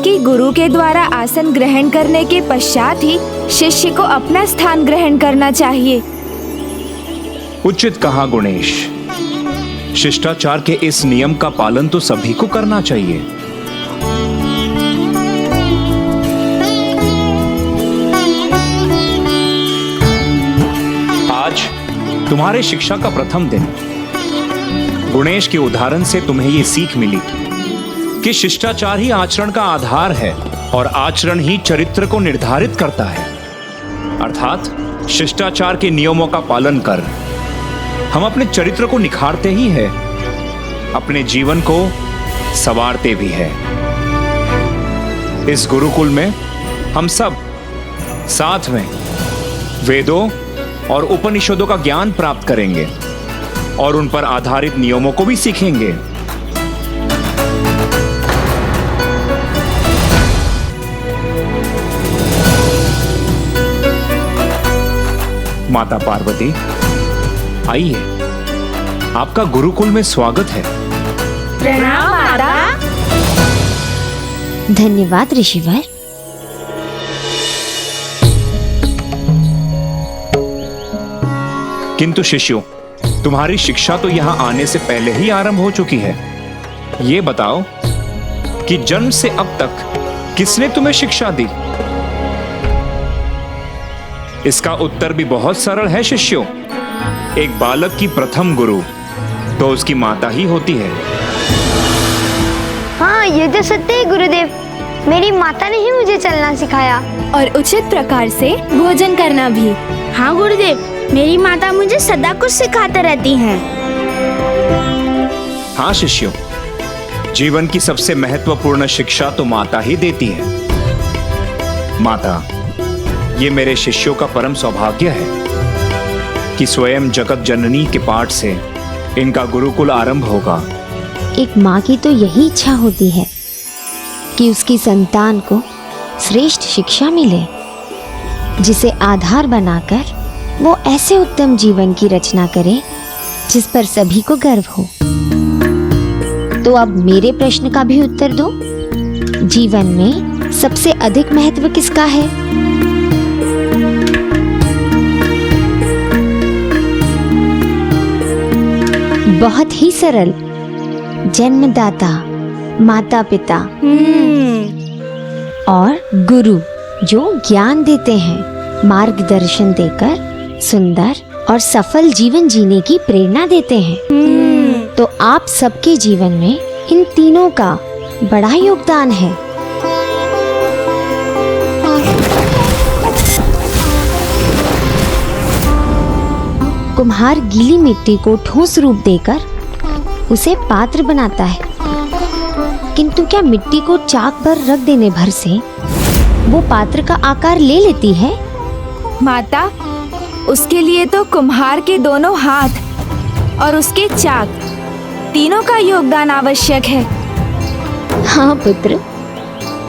कि गुरु के द्वारा आसन ग्रहण करने के पश्चात ही शिष्य को अपना स्थान ग्रहण करना चाहिए। उचित कहा गणेश। शिष्टाचार के इस नियम का पालन तो सभी को करना चाहिए। आज तुम्हारे शिक्षा का प्रथम दिन। गणेश के उदाहरण से तुम्हें ये सीख मिली कि शिष्टाचार ही आचरण का आधार है और आचरण ही चरित्र को निर्धारित करता है। अर्थात शिष्टाचार के नियमों का पालन कर हम अपने चरित्र को निखारते ही हैं, अपने जीवन को संवारते भी हैं। इस गुरुकुल में हम सब साथ में वेदों और उपनिषदों का ज्ञान प्राप्त करेंगे और उन पर आधारित नियमों को भी सीखेंगे। माता पार्वती, आइए, आपका गुरुकुल में स्वागत है। प्रणाम माता। धन्यवाद ऋषिवर। किंतु शिष्यों, तुम्हारी शिक्षा तो यहां आने से पहले ही आरंभ हो चुकी है। ये बताओ कि जन्म से अब तक किसने तुम्हें शिक्षा दी? इसका उत्तर भी बहुत सरल है शिष्यों। एक बालक की प्रथम गुरु तो उसकी माता ही होती है। हाँ, ये तो सत्य है गुरुदेव। मेरी माता ने ही मुझे चलना सिखाया और उचित प्रकार से भोजन करना भी। हाँ गुरुदेव, मेरी माता मुझे सदा कुछ सिखाते रहती हैं। हाँ शिष्यों, जीवन की सबसे महत्वपूर्ण शिक्षा तो माता ही देती है। माता, ये मेरे शिष्यों का परम सौभाग्य है कि स्वयं जगत जननी के पाठ से इनका गुरुकुल आरंभ होगा। एक माँ की तो यही इच्छा होती है कि उसकी संतान को श्रेष्ठ शिक्षा मिले, जिसे आधार बनाकर वो ऐसे उत्तम जीवन की रचना करे जिस पर सभी को गर्व हो। तो अब मेरे प्रश्न का भी उत्तर दो। जीवन में सबसे अधिक महत्व किसका है? बहुत ही सरल, जन्मदाता, माता पिता और गुरु, जो ज्ञान देते हैं, मार्गदर्शन देकर सुंदर और सफल जीवन जीने की प्रेरणा देते हैं। तो आप सबके जीवन में इन तीनों का बड़ा योगदान है। कुम्हार गीली मिट्टी को ठोस रूप देकर उसे पात्र बनाता है, किंतु क्या मिट्टी को चाक पर रख देने भर से वो पात्र का आकार ले लेती है? माता, उसके लिए तो कुम्हार के दोनों हाथ और उसके चाक तीनों का योगदान आवश्यक है। हाँ पुत्र,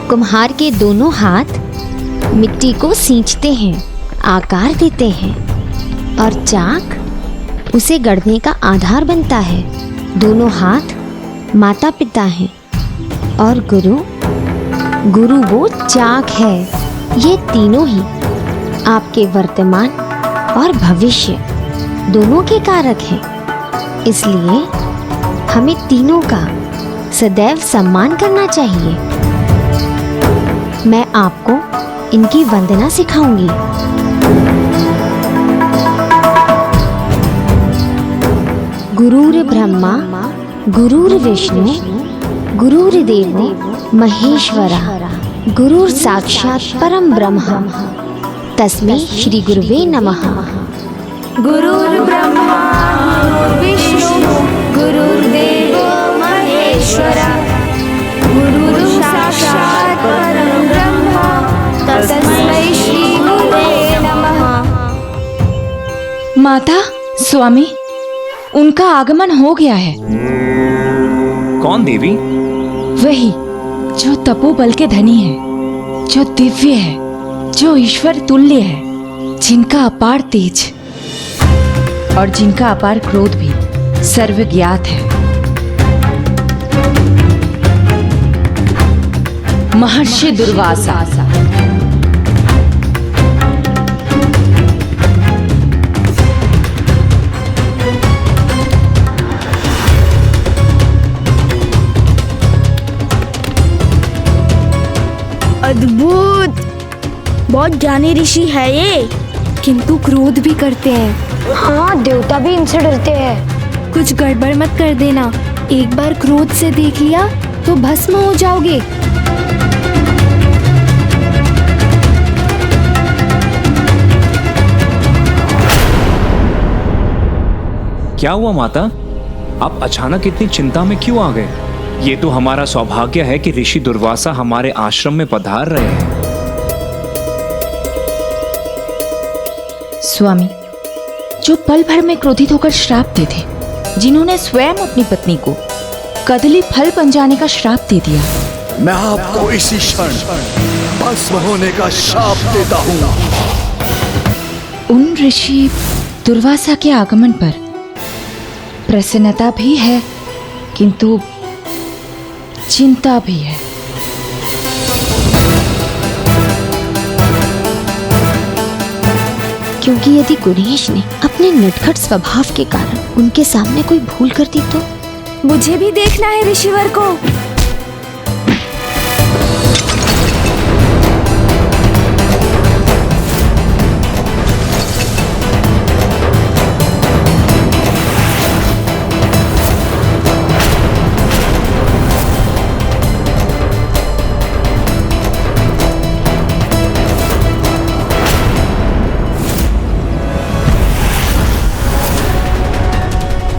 कुम्हार के दोनों हाथ मिट्टी को सींचते हैं, आकार देते हैं, और चाक उसे गढ़ने का आधार बनता है। दोनों हाथ माता पिता हैं और गुरु वो चाक है। ये तीनों ही आपके वर्तमान और भविष्य दोनों के कारक हैं। इसलिए हमें तीनों का सदैव सम्मान करना चाहिए। मैं आपको इनकी वंदना सिखाऊंगी। गुरुर ब्रह्मा गुरुर्विष्णु गुरुर्देवो महेश्वरः गुरुर साक्षात परम ब्रह्म तस्मै श्री गुरुवे नमः। गुरुर्ब्रह्मा गुरुर्विष्णु गुरुर्देवो महेश्वरः गुरुः साक्षात् परं ब्रह्म तस्मै श्री गुरुवे नमः। माता, स्वामी, उनका आगमन हो गया है। कौन देवी? वही जो तपोबल के धनी है, जो दिव्य है, जो ईश्वर तुल्य है, जिनका अपार तेज और जिनका अपार क्रोध भी सर्वज्ञात है। महर्षि दुर्वासा। अद्भुत, बहुत ज्ञानी ऋषि है ये। किंतु क्रोध भी करते हैं। हाँ, देवता भी इनसे डरते हैं। कुछ गड़बड़ मत कर देना। एक बार क्रोध से देख लिया तो भस्म हो जाओगे। क्या हुआ माता? आप अचानक इतनी चिंता में क्यों आ गए? ये तो हमारा सौभाग्य है कि ऋषि दुर्वासा हमारे आश्रम में पधार रहे हैं। स्वामी, जो पल भर में क्रोधित होकर श्राप दे थे, जिन्होंने स्वयं अपनी पत्नी को कदली फल बन जाने का श्राप दे दिया, मैं आपको इसी क्षण भस्म होने का श्राप देता हूँ। उन ऋषि दुर्वासा के आगमन पर प्रसन्नता भी है, किंतु चिंता भी है। क्योंकि यदि गणेश ने अपने नटखट स्वभाव के कारण उनके सामने कोई भूल कर दी तो। मुझे भी देखना है ऋषिवर को।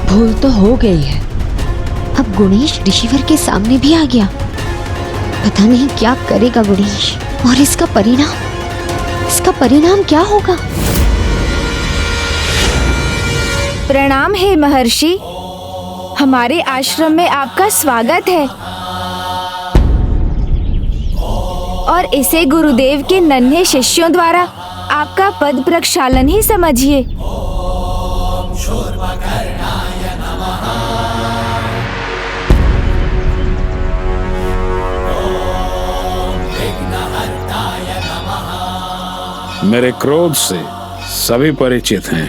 भूल तो हो गई है। अब गणेश ऋषिवर के सामने भी आ गया। पता नहीं क्या करेगा गणेश, और इसका परिणाम क्या होगा? प्रणाम हे महर्षि, हमारे आश्रम में आपका स्वागत है। और इसे गुरुदेव के नन्हे शिष्यों द्वारा आपका पद प्रक्षालन ही समझिए। मेरे क्रोध से सभी परिचित हैं,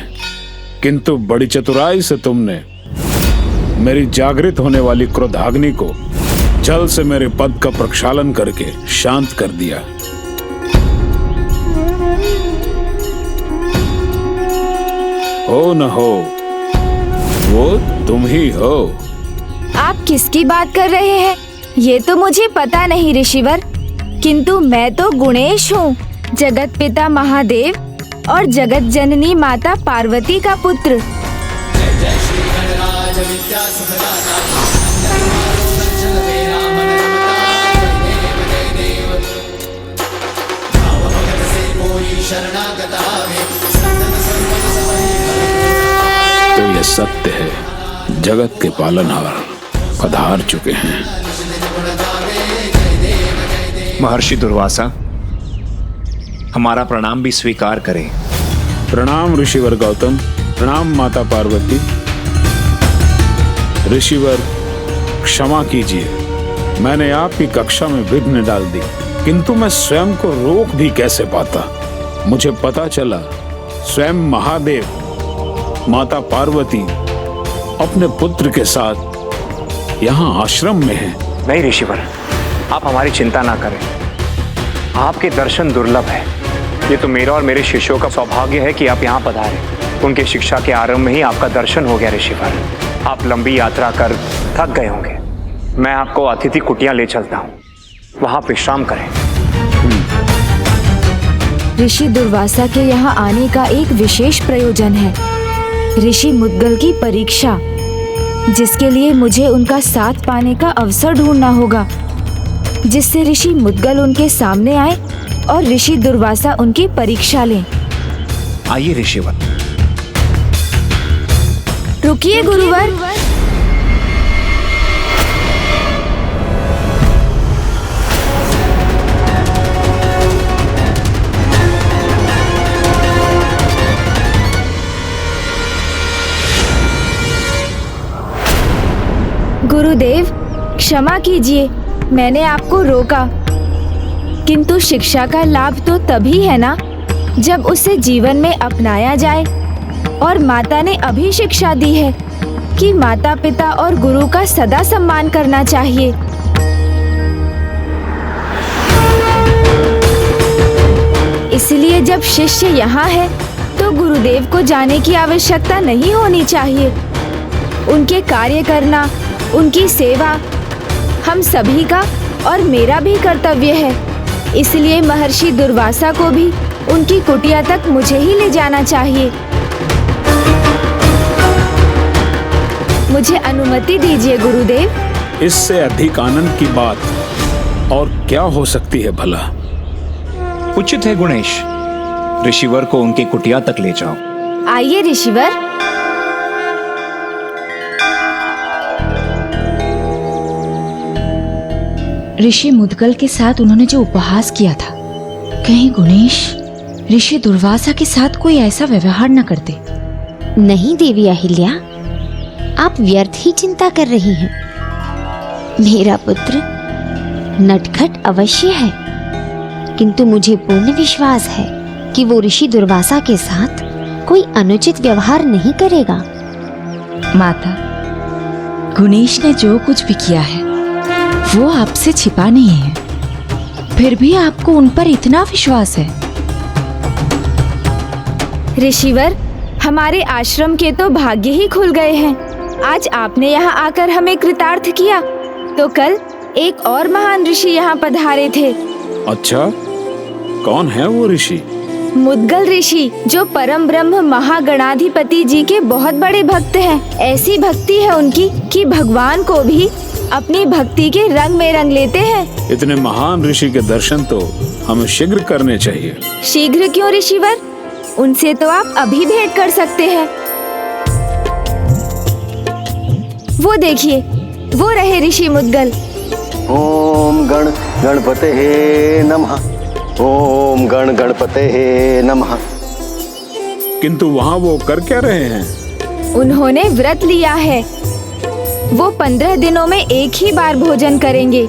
किंतु बड़ी चतुराई से तुमने मेरी जागृत होने वाली क्रोधाग्नि को जल से मेरे पद का प्रक्षालन करके शांत कर दिया। हो न हो, वो तुम ही हो। आप किसकी बात कर रहे हैं ये तो मुझे पता नहीं ऋषिवर, किंतु मैं तो गणेश हूँ, जगत पिता महादेव और जगत जननी माता पार्वती का पुत्र। तो ये सत्य है, जगत के पालनहार पधार चुके हैं। महर्षि दुर्वासा, हमारा प्रणाम भी स्वीकार करें। प्रणाम ऋषिवर गौतम, प्रणाम माता पार्वती। ऋषिवर क्षमा कीजिए, मैंने आपकी कक्षा में विघ्न डाल दी, किंतु मैं स्वयं को रोक भी कैसे पाता। मुझे पता चला स्वयं महादेव माता पार्वती अपने पुत्र के साथ यहाँ आश्रम में हैं। नहीं ऋषिवर, आप हमारी चिंता ना करें। आपके दर्शन दुर्लभ है। ये तो मेरा और मेरे शिष्यों का सौभाग्य है कि आप यहाँ पधारे। उनके शिक्षा के आरंभ में ही आपका दर्शन हो गया ऋषिवर। आप लंबी यात्रा कर थक गए होंगे। मैं आपको अतिथि कुटिया ले चलता हूँ, वहाँ विश्राम करें। ऋषि दुर्वासा के यहाँ आने का एक विशेष प्रयोजन है, ऋषि मुद्गल की परीक्षा, जिसके लिए मुझे उनका साथ पाने का अवसर ढूंढना होगा, जिससे ऋषि मुद्गल उनके सामने आए और ऋषि दुर्वासा उनकी परीक्षा लें। आइए ऋषिवर। रुकिए गुरुवर। गुरुदेव, क्षमा कीजिए, मैंने आपको रोका, किंतु शिक्षा का लाभ तो तभी है ना जब उसे जीवन में अपनाया जाए। और माता ने अभी शिक्षा दी है कि माता पिता और गुरु का सदा सम्मान करना चाहिए। इसलिए जब शिष्य यहाँ है तो गुरुदेव को जाने की आवश्यकता नहीं होनी चाहिए। उनके कार्य करना, उनकी सेवा हम सभी का और मेरा भी कर्तव्य है। इसलिए महर्षि दुर्वासा को भी उनकी कुटिया तक मुझे ही ले जाना चाहिए। मुझे अनुमति दीजिए गुरुदेव। इससे अधिक आनंद की बात और क्या हो सकती है भला। उचित है गुणेश, ऋषिवर को उनके कुटिया तक ले जाओ। आइए ऋषिवर। ऋषि मुद्गल के साथ उन्होंने जो उपहास किया था, कहीं गुणेश ऋषि दुर्वासा के साथ कोई ऐसा व्यवहार न करते। नहीं देवी अहिल्या, आप व्यर्थ ही चिंता कर रही हैं। मेरा पुत्र नटखट अवश्य है, किंतु मुझे पूर्ण विश्वास है कि वो ऋषि दुर्वासा के साथ कोई अनुचित व्यवहार नहीं करेगा। माता, गुणेश ने जो कुछ भी किया है वो आपसे छिपा नहीं है, फिर भी आपको उन पर इतना विश्वास है। ऋषिवर, हमारे आश्रम के तो भाग्य ही खुल गए हैं। आज आपने यहाँ आकर हमें कृतार्थ किया, तो कल एक और महान ऋषि यहाँ पधारे थे। अच्छा, कौन है वो ऋषि? मुद्गल ऋषि, जो परम ब्रह्म महागणाधिपति जी के बहुत बड़े भक्त हैं। ऐसी भक्ति है उनकी कि भगवान को भी अपनी भक्ति के रंग में रंग लेते हैं। इतने महान ऋषि के दर्शन तो हमें शीघ्र करने चाहिए। शीघ्र क्यों ऋषिवर? उनसे तो आप अभी भेंट कर सकते हैं। वो देखिए, वो रहे ऋषि मुद्गल। ओम गण गणपते नमः। ओम गण गणपते नमः। किंतु वहाँ वो कर क्या रहे हैं? उन्होंने व्रत लिया है। वो 15 दिनों में एक ही बार भोजन करेंगे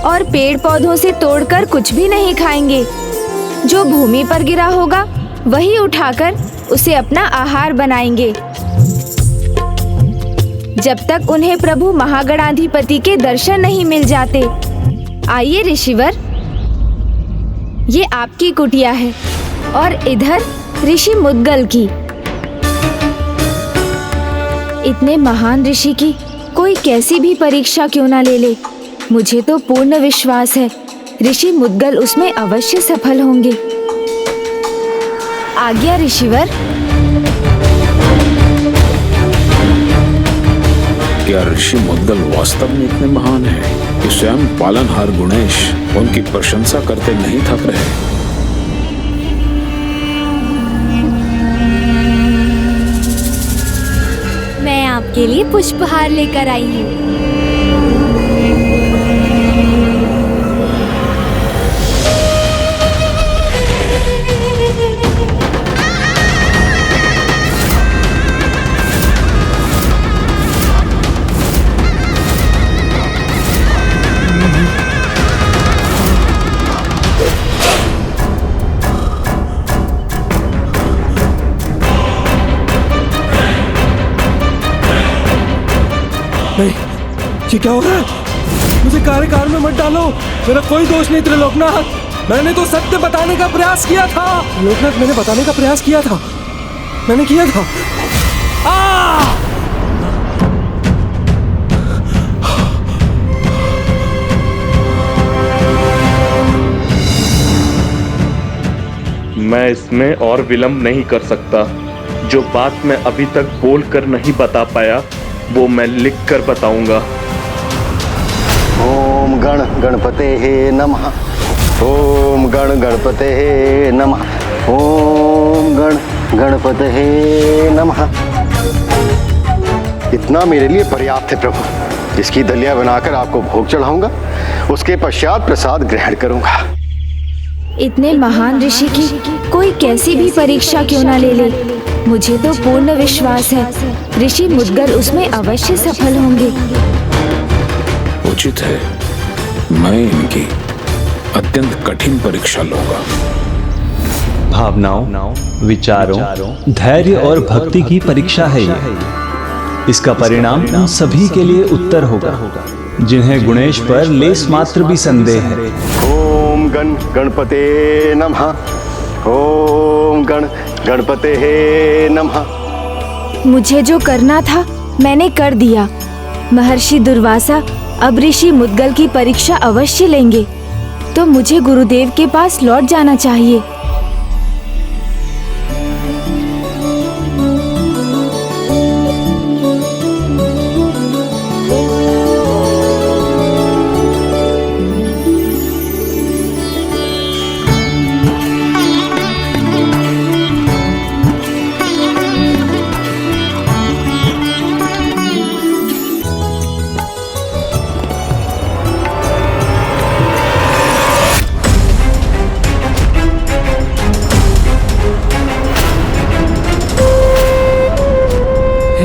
और पेड़ पौधों से तोड़कर कुछ भी नहीं खाएंगे। जो भूमि पर गिरा होगा वही उठाकर उसे अपना आहार बनाएंगे, जब तक उन्हें प्रभु महागणाधिपति के दर्शन नहीं मिल जाते। आइए ऋषिवर, ये आपकी कुटिया है और इधर ऋषि मुद्गल की। इतने महान ऋषि की कोई कैसी भी परीक्षा क्यों ना ले ले, मुझे तो पूर्ण विश्वास है ऋषि मुद्गल उसमें अवश्य सफल होंगे। आज्ञा ऋषिवर। क्या ऋषि मुद्गल वास्तव में इतने महान हैं कि स्वयं पालनहार गुणेश उनकी प्रशंसा करते नहीं थक रहे? मैं आपके लिए पुष्पहार लेकर आई हूँ। ये क्या हो रहा है? मुझे कारागार में मत डालो, मेरा कोई दोष नहीं त्रिलोकनाथ। मैंने तो सत्य बताने का प्रयास किया था। त्रिलोकनाथ, मैंने बताने का प्रयास किया था, मैंने किया था। मैं इसमें और विलंब नहीं कर सकता। जो बात मैं अभी तक बोल कर नहीं बता पाया वो मैं लिख कर बताऊंगा। ओम गण गणपते नमः। ओम गण गणपते नमः। ओम गण गणपते नमः। इतना मेरे लिए पर्याप्त है प्रभु। इसकी दलिया बनाकर आपको भोग चढ़ाऊंगा, उसके पश्चात प्रसाद ग्रहण करूंगा। इतने महान ऋषि की कोई कैसी भी परीक्षा क्यों ना ले ले, मुझे तो पूर्ण विश्वास है ऋषि मुद्गल उसमें अवश्य सफल होंगे। उचित है, मैं इनकी अत्यंत कठिन परीक्षा लूंगा। भावनाओं, विचारों, धैर्य और भक्ति की परीक्षा है ये। इसका परिणाम उन सभी के लिए उत्तर होगा जिन्हें गुणेश पर लेस मात्र भी संदेह है। ओम गण गणपते नमः। ओम गण गणपते नमः। मुझे जो करना था मैंने कर दिया। महर्षि दुर्वासा अब ऋषि मुद्गल की परीक्षा अवश्य लेंगे, तो मुझे गुरुदेव के पास लौट जाना चाहिए।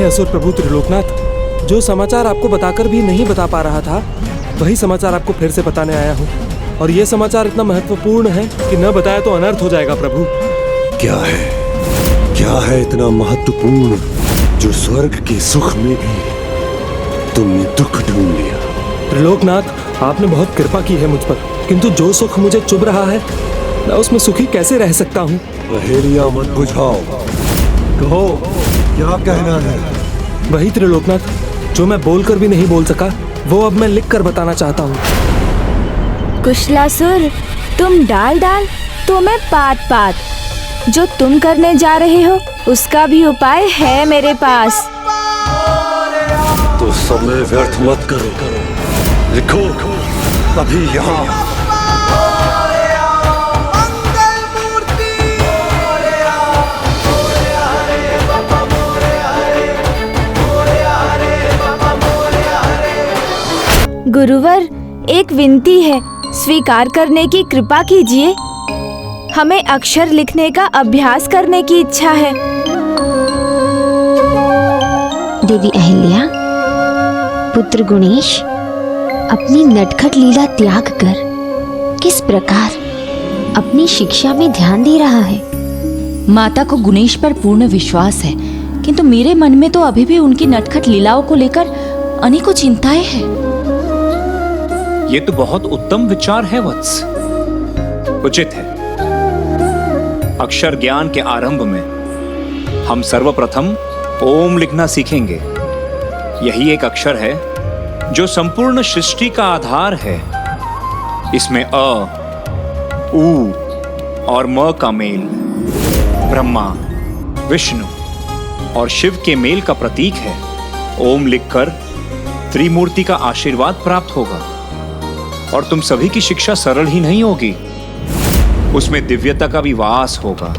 असुर प्रभु त्रिलोकनाथ, जो समाचार आपको बताकर भी नहीं बता पा रहा था वही समाचार आपको फिर से बताने आया हूँ। और ये समाचार इतना महत्वपूर्ण है कि न बताया तो अनर्थ हो जाएगा प्रभु। क्या है इतना महत्वपूर्ण जो स्वर्ग के सुख में भी तुमने दुख ढूंढ लिया? त्रिलोकनाथ, आपने बहुत कृपा की है मुझ पर, किंतु जो सुख मुझे चुभ रहा है मैं उसमें सुखी कैसे रह सकता हूँ? पहेलियां मत बुझाओ, कहो क्या कहना है? वही त्रिलोकनाथ, जो मैं बोलकर भी नहीं बोल सका वो अब मैं लिख कर बताना चाहता हूँ। कुशलासुर, तुम डाल डाल तो मैं पात पात। जो तुम करने जा रहे हो उसका भी उपाय है मेरे पास। तो समय व्यर्थ मत करो, लिखो अभी यहाँ। गुरुवर, एक विनती है, स्वीकार करने की कृपा कीजिए। हमें अक्षर लिखने का अभ्यास करने की इच्छा है। देवी अहिल्या, पुत्र गुणेश अपनी नटखट लीला त्याग कर किस प्रकार अपनी शिक्षा में ध्यान दे रहा है। माता को गुणेश पर पूर्ण विश्वास है, किंतु मेरे मन में तो अभी भी उनकी नटखट लीलाओं को लेकर अनेकों चिंताएं हैं। ये तो बहुत उत्तम विचार है वत्स। उचित है, अक्षर ज्ञान के आरंभ में हम सर्वप्रथम ओम लिखना सीखेंगे। यही एक अक्षर है जो संपूर्ण सृष्टि का आधार है। इसमें अ, उ और म का मेल ब्रह्मा, विष्णु और शिव के मेल का प्रतीक है। ओम लिखकर त्रिमूर्ति का आशीर्वाद प्राप्त होगा और तुम सभी की शिक्षा सरल ही नहीं होगी, उसमें दिव्यता का भी वास होगा।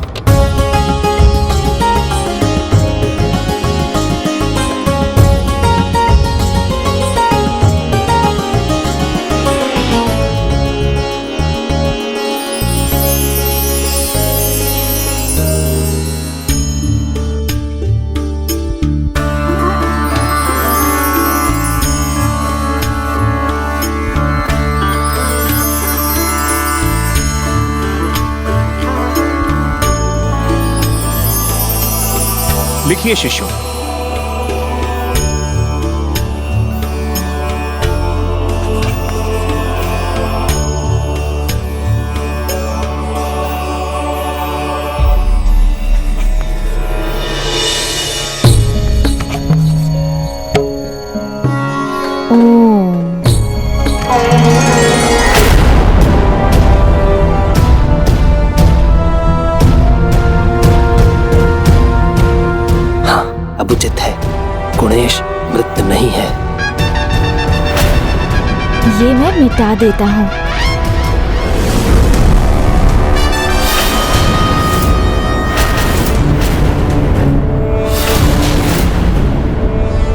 लिखिए शिष्यों। ये मैं मिटा देता हूँ।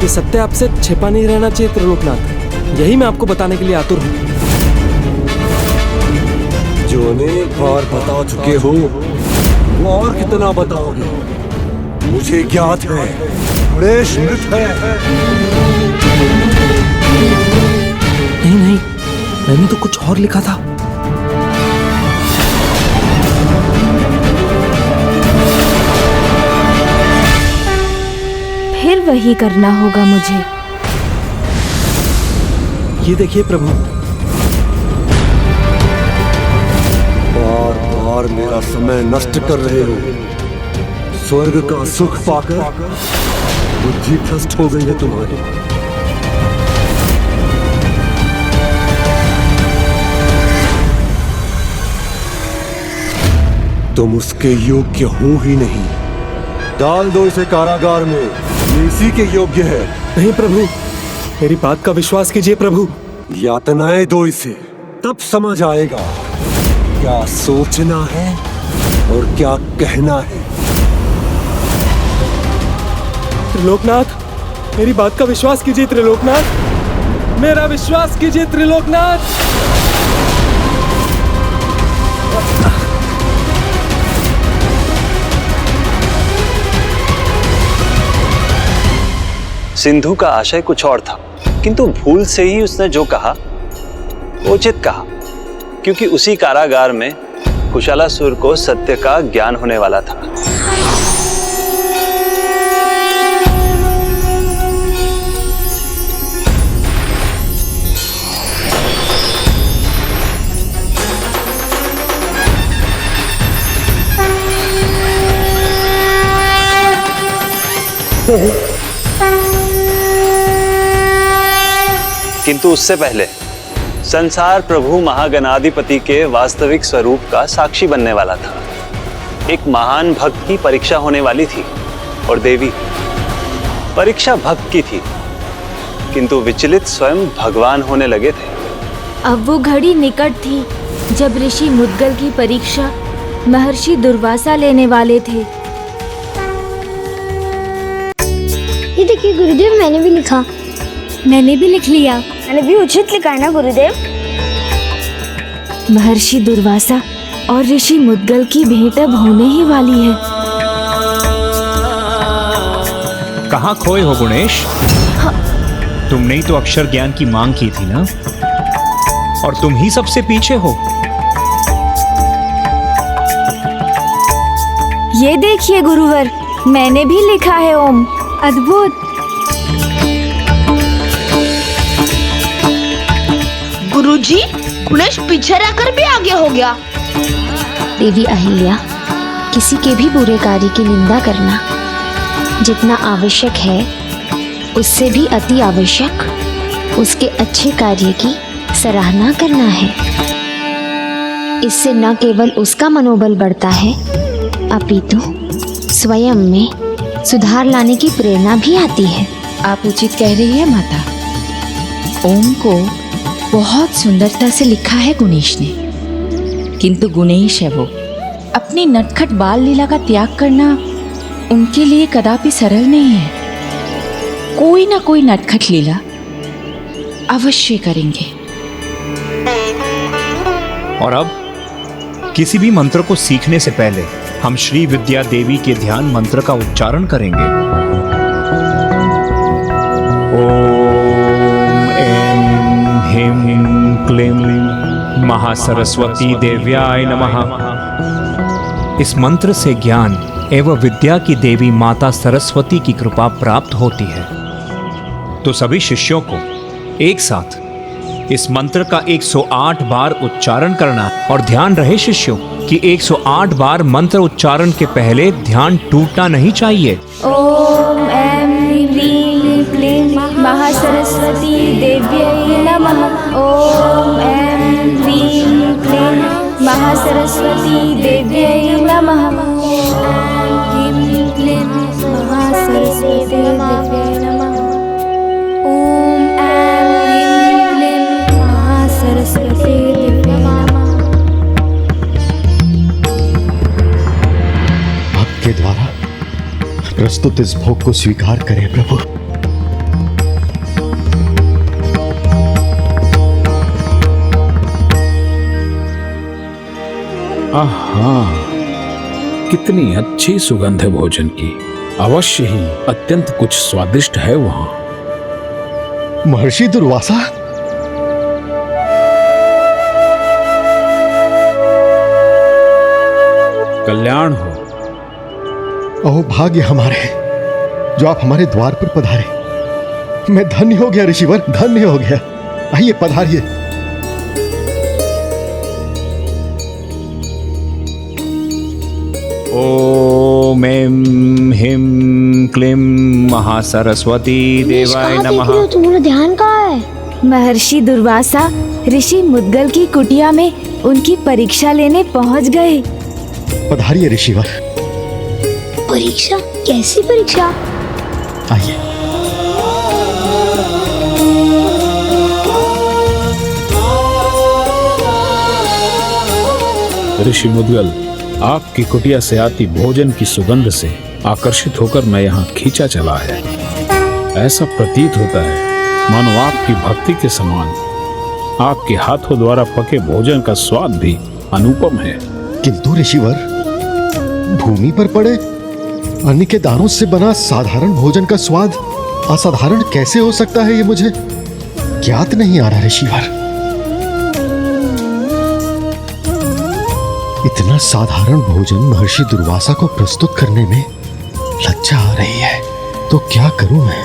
ये सत्य आपसे छिपा नहीं रहना चाहिए त्रिलोकनाथ, यही मैं आपको बताने के लिए आतुर हूँ। जो अनेक बार बता चुके हो वो और कितना बताओगे? मुझे ज्ञात है गणेश मृत है। नहीं, मैंने तो कुछ और लिखा था। फिर वही करना होगा मुझे। ये देखिए प्रभु, बार बार मेरा समय नष्ट कर रहे हो। स्वर्ग का सुख पाकर बुद्धि भ्रष्ट हो गई है तुम्हारी। तुम उसके योग्य हो ही नहीं। डाल दो इसे कारागार में, ये इसी के योग्य है। नहीं प्रभु, मेरी बात का विश्वास कीजिए प्रभु। यातनाएं दो इसे, तब समझ आएगा क्या सोचना है और क्या कहना है। त्रिलोकनाथ, मेरी बात का विश्वास कीजिए त्रिलोकनाथ, मेरा विश्वास कीजिए त्रिलोकनाथ। सिंधु का आशय कुछ और था, किंतु भूल से ही उसने जो कहा वो उचित कहा, क्योंकि उसी कारागार में कुशालासुर को सत्य का ज्ञान होने वाला था। किंतु उससे पहले संसार प्रभु महागणाधिपति के वास्तविक स्वरूप का साक्षी बनने वाला था। एक महान भक्त की परीक्षा होने वाली थी और देवी परीक्षा भक्त की थी, किंतु विचलित स्वयं भगवान होने लगे थे। अब वो घड़ी निकट थी जब ऋषि मुद्गल की परीक्षा महर्षि दुर्वासा लेने वाले थे। ये देखिए गुरुदेव, मैंने भी लिखा। मैंने भी लिख लिया। मैंने भी उचित लिखा है ना गुरुदेव? महर्षि दुर्वासा और ऋषि मुद्गल की भेंट अब होने ही वाली है। कहाँ खोए हो गुणेश? तुमने ही तो अक्षर ज्ञान की मांग की थी ना, और तुम ही सबसे पीछे हो। ये देखिए गुरुवर, मैंने भी लिखा है ओम। अद्भुत। गुरुजी, गुणेश पीछे रहकर भी आगे हो गया। देवी अहिल्या, किसी के भी बुरे कार्य की निंदा करना जितना आवश्यक है, उससे भी अति आवश्यक उसके अच्छे कार्य की सराहना करना है। इससे न केवल उसका मनोबल बढ़ता है, अपितु स्वयं में सुधार लाने की प्रेरणा भी आती है। आप उचित कह रही है माता। ओम को बहुत सुंदरता से लिखा है गुणेश ने, किंतु गुणेश है वो। अपनी नटखट बाल लीला का त्याग करना उनके लिए कदापि सरल नहीं है। कोई ना कोई नटखट लीला अवश्य करेंगे। और अब किसी भी मंत्र को सीखने से पहले हम श्री विद्या देवी के ध्यान मंत्र का उच्चारण करेंगे। ओम ऐं ह्रीं क्लीं महासरस्वती देव्याय नमः। इस मंत्र से ज्ञान एवं विद्या की देवी माता सरस्वती की कृपा प्राप्त होती है। तो सभी शिष्यों को एक साथ इस मंत्र का 108 बार उच्चारण करना, और ध्यान रहे शिष्यों कि 108 बार मंत्र उच्चारण के पहले ध्यान टूटना नहीं चाहिए। ओम ऐं ह्रीं क्लीं महासरस्वती देव्यै नमः। ओम ऐं ह्रीं क्लीं महासरस्वती देव्यै नमः। ओम ह्रीं क्लीं महासरस्वती देव्यै नमः। ओम ऐं ह्रीं क्लीं प्रस्तुत इस भोग को स्वीकार करें प्रभु। आहा, कितनी अच्छी सुगंध है भोजन की। अवश्य ही अत्यंत कुछ स्वादिष्ट है वहां। महर्षि दुर्वासा, कल्याण हो। अहो भाग्य हमारे जो आप हमारे द्वार पर पधारे। मैं धन्य हो गया ऋषिवर, धन्य हो गया। आइए पधारिए। ओम ऐं ह्रीं क्लीं महासरस्वती देवाय नमः। तुम्हारा ध्यान कहाँ है? महर्षि दुर्वासा ऋषि मुद्गल की कुटिया में उनकी परीक्षा लेने पहुंच गए। पधारिए ऋषिवर। परीक्षा? कैसी परीक्षा? आइए। ऋषि मुद्गल, आपकी कुटिया से आती भोजन की सुगंध से आकर्षित होकर मैं यहाँ खींचा चला है। ऐसा प्रतीत होता है मानो आपकी भक्ति के समान आपके हाथों द्वारा पके भोजन का स्वाद भी अनुपम है। किंतु ऋषिवर, भूमि पर पड़े अन्न के दानों से बना साधारण भोजन का स्वाद असाधारण कैसे हो सकता है, ये मुझे ज्ञात नहीं आ रहा ऋषिवर। इतना साधारण भोजन महर्षि दुर्वासा को प्रस्तुत करने में लज्जा आ रही है, तो क्या करूं मैं?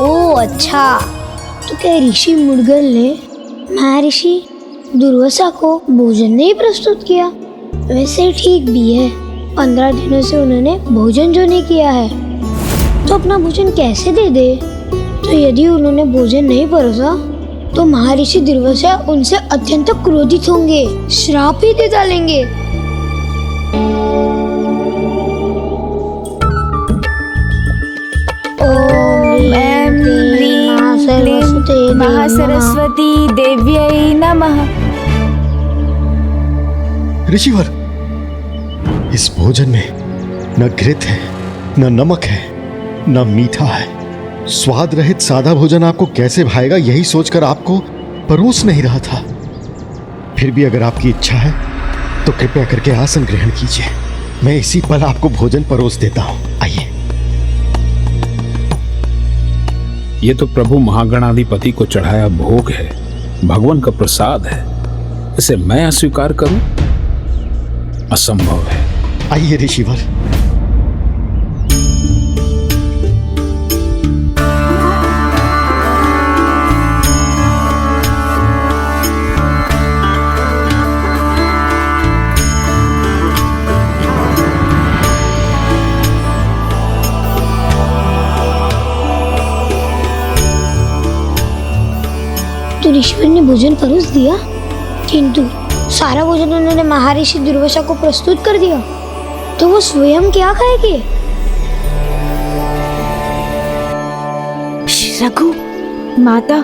ओ अच्छा, तो क्या ऋषि मुद्गल ने महर्षि दुर्वासा को भोजन नहीं प्रस्तुत किया? वैसे ठीक भी है, 15 दिनों से उन्होंने भोजन जो नहीं किया है, तो अपना भोजन कैसे दे दे? तो यदि उन्होंने भोजन नहीं परोसा तो महर्षि दुर्वासा उनसे अत्यंत क्रोधित होंगे, श्राप ही दे डालेंगे। ओम ऐं ह्रीं क्लीं महासरस्वती देव्यै नमः। ऋषिवर, इस भोजन में न घृत है, न नमक है, न मीठा है। स्वाद रहित सादा भोजन आपको कैसे भाएगा, यही सोचकर आपको परोस नहीं रहा था। फिर भी अगर आपकी इच्छा है तो कृपया करके आसन ग्रहण कीजिए। मैं इसी पल आपको भोजन परोस देता हूं। आइए। ये तो प्रभु महागणाधिपति को चढ़ाया भोग है, भगवान का प्रसाद है। इसे मैं अस्वीकार करूं? असंभव है। आइए ऋषिवर। तो ऋषिवर ने भोजन परोस दिया, किंतु सारा भोजन उन्होंने महर्षि दुर्वासा को प्रस्तुत कर दिया, तो वो स्वयं क्या खाएंगे? रघु, माता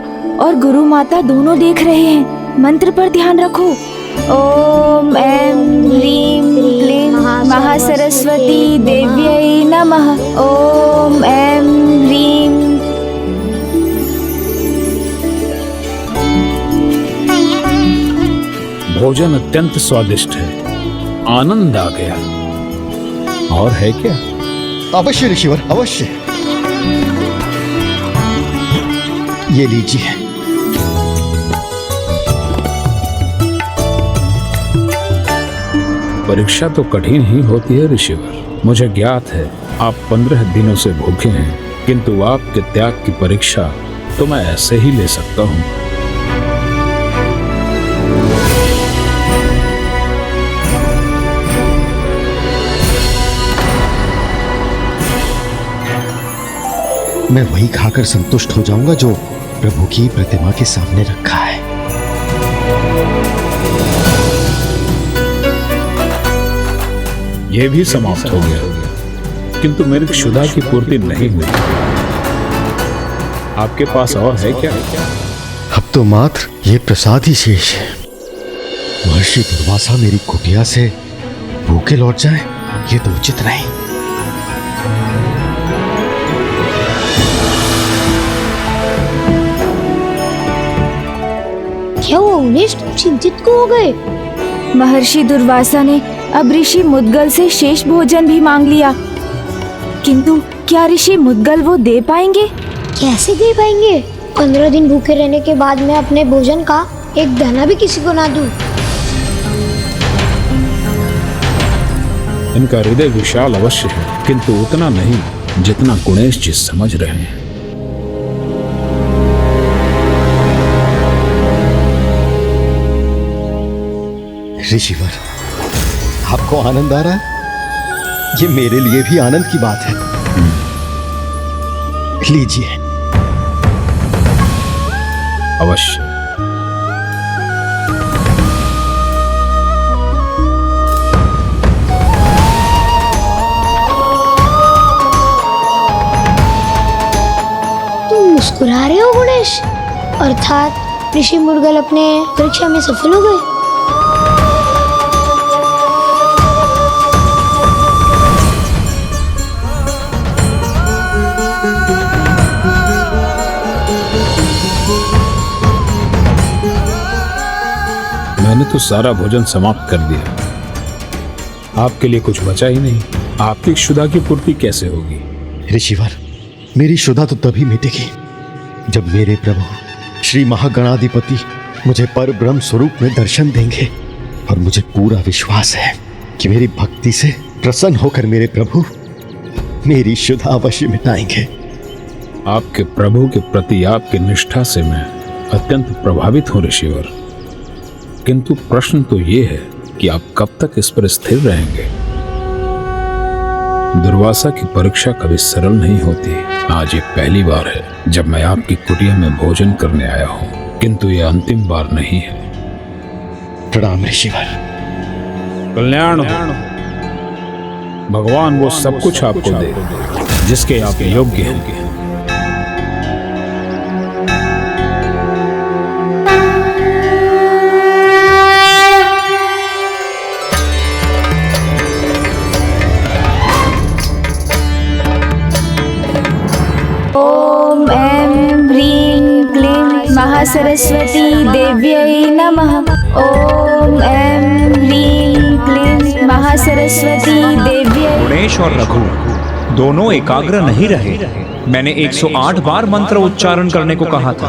और गुरु माता दोनों देख रहे हैं, मंत्र पर ध्यान रखो। ओम ऐं ह्रीं क्लीं महासरस्वती देव्यै नमः। ओम ऐं ह्रीं। भोजन अत्यंत स्वादिष्ट है, आनंद आ गया। और है क्या? अवश्य ऋषिवर, अवश्य। ये लीजिए। परीक्षा तो कठिन ही होती है ऋषिवर। मुझे ज्ञात है आप 15 दिनों से भूखे हैं, किंतु आपके त्याग की परीक्षा तो मैं ऐसे ही ले सकता हूँ। मैं वही खाकर संतुष्ट हो जाऊंगा जो प्रभु की प्रतिमा के सामने रखा है। यह भी समाप्त हो गया, किंतु मेरी क्षुधा की पूर्ति नहीं हुई। आपके पास और है क्या? अब तो मात्र ये प्रसाद ही शेष है। महर्षि दुर्वासा मेरी कुटिया से भूखे लौट जाए, ये तो उचित नहीं। क्या वो गणेश चिंतित को हो गए? महर्षि दुर्वासा ने अब ऋषि मुद्गल से शेष भोजन भी मांग लिया, किंतु क्या ऋषि मुद्गल वो दे पाएंगे? कैसे दे पाएंगे? 15 दिन भूखे रहने के बाद मैं अपने भोजन का एक दाना भी किसी को ना दूं। इनका हृदय विशाल अवश्य है, किंतु उतना नहीं जितना गुणेश जी समझ रहे हैं। ऋषिवर, आपको आनंद आ रहा है? ये मेरे लिए भी आनंद की बात है। लीजिए। अवश्य। तुम मुस्कुरा रहे हो गणेश? अर्थात ऋषि मुद्गल अपने परीक्षा में सफल हो गए। मैंने तो सारा भोजन समाप्त कर दिया। आपके लिए कुछ बचा ही नहीं। आपकी क्षुधा की पूर्ति कैसे होगी? ऋषिवर, मेरी क्षुधा तो तभी मिटेगी जब मेरे प्रभु श्री महागणाधिपति मुझे परब्रह्म स्वरूप में दर्शन देंगे। और मुझे पूरा विश्वास है कि मेरी भक्ति से प्रसन्न होकर मेरे प्रभु मेरी क्षुधा अवश्य मिटाएंगे। आपके प्रभु के प्रति आपकी निष्ठा से मैं अत्यंत प्रभावित हूं ऋषिवर, किंतु प्रश्न तो ये है कि आप कब तक इस पर स्थिर रहेंगे? दुर्वासा की परीक्षा कभी सरल नहीं होती। आज ये पहली बार है जब मैं आपकी कुटिया में भोजन करने आया हूं, किंतु ये अंतिम बार नहीं है। प्रणाम ऋषिवर। कल्याण हो। भगवान वो सब कुछ आपको दे जिसके आप योग्य हैं। ओम ऐं ह्रीं क्लीं महासरस्वती देव्यै नमः। ओम ऐं ह्रीं क्लीं महासरस्वती देव्यै। गुणेश और रघु दोनों एकाग्र नहीं रहे। मैंने 108 बार मंत्र उच्चारण करने को कहा था।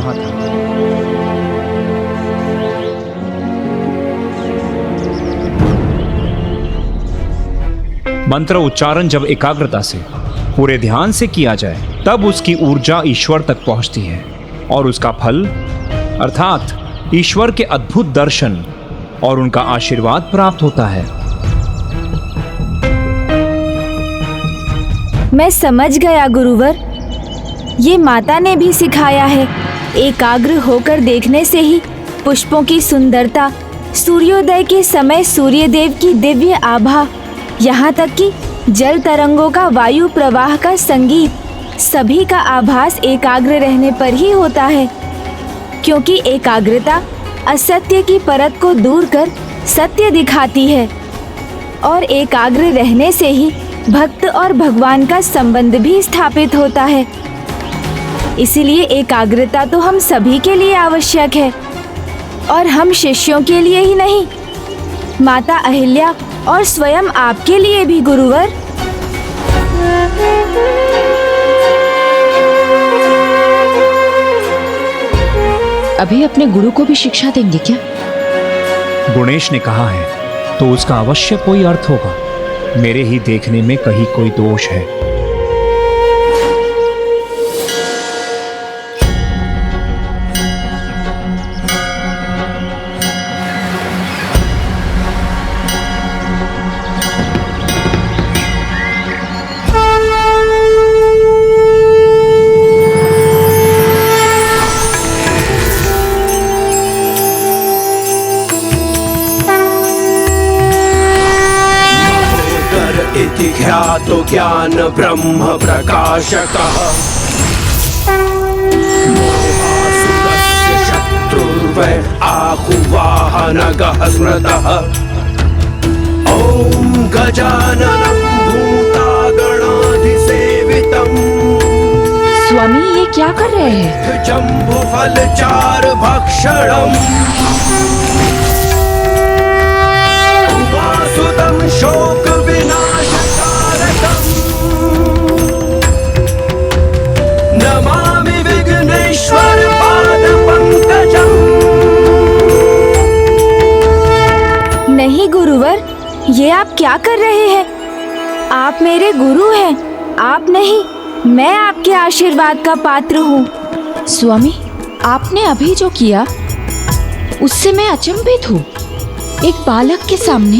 मंत्र उच्चारण जब एकाग्रता से पूरे ध्यान से किया जाए तब उसकी ऊर्जा ईश्वर तक पहुंचती है और उसका फल अर्थात ईश्वर के अद्भुत दर्शन और उनका आशीर्वाद प्राप्त होता है। मैं समझ गया गुरुवर, ये माता ने भी सिखाया है। एकाग्र होकर देखने से ही पुष्पों की सुंदरता, सूर्योदय के समय सूर्यदेव की दिव्य आभा, यहाँ तक कि जल तरंगों का वायु प्रवाह का संगीत, सभी का आभास एकाग्र रहने पर ही होता है। क्योंकि एकाग्रता असत्य की परत को दूर कर सत्य दिखाती है और एकाग्र रहने से ही भक्त और भगवान का संबंध भी स्थापित होता है। इसलिए एकाग्रता तो हम सभी के लिए आवश्यक है और हम शिष्यों के लिए ही नहीं, माता अहिल्या और स्वयं आपके लिए भी गुरुवर। अभी अपने गुरु को भी शिक्षा देंगे क्या? गुणेश ने कहा है तो उसका अवश्य कोई अर्थ होगा। मेरे ही देखने में कहीं कोई दोष है। ख्यातो ज्ञान ब्रह्म प्रकाशकः मोहासुरस्य शत्रुर्वै आहुवाहनगः स्मृतः। ॐ गजाननं भूतागणाधिसेवितं स्वामी ये क्या कर रहे हैं? जम्बु फल चार भक्षणम उमासुतम शोक विनाशकारकम नमामि विघ्नेश्वर पाद पंकजम। नहीं गुरुवर, ये आप क्या कर रहे हैं? आप मेरे गुरु हैं, आप नहीं। मैं आपके आशीर्वाद का पात्र हूँ। स्वामी, आपने अभी जो किया उससे मैं अचंभित हूँ। एक बालक के सामने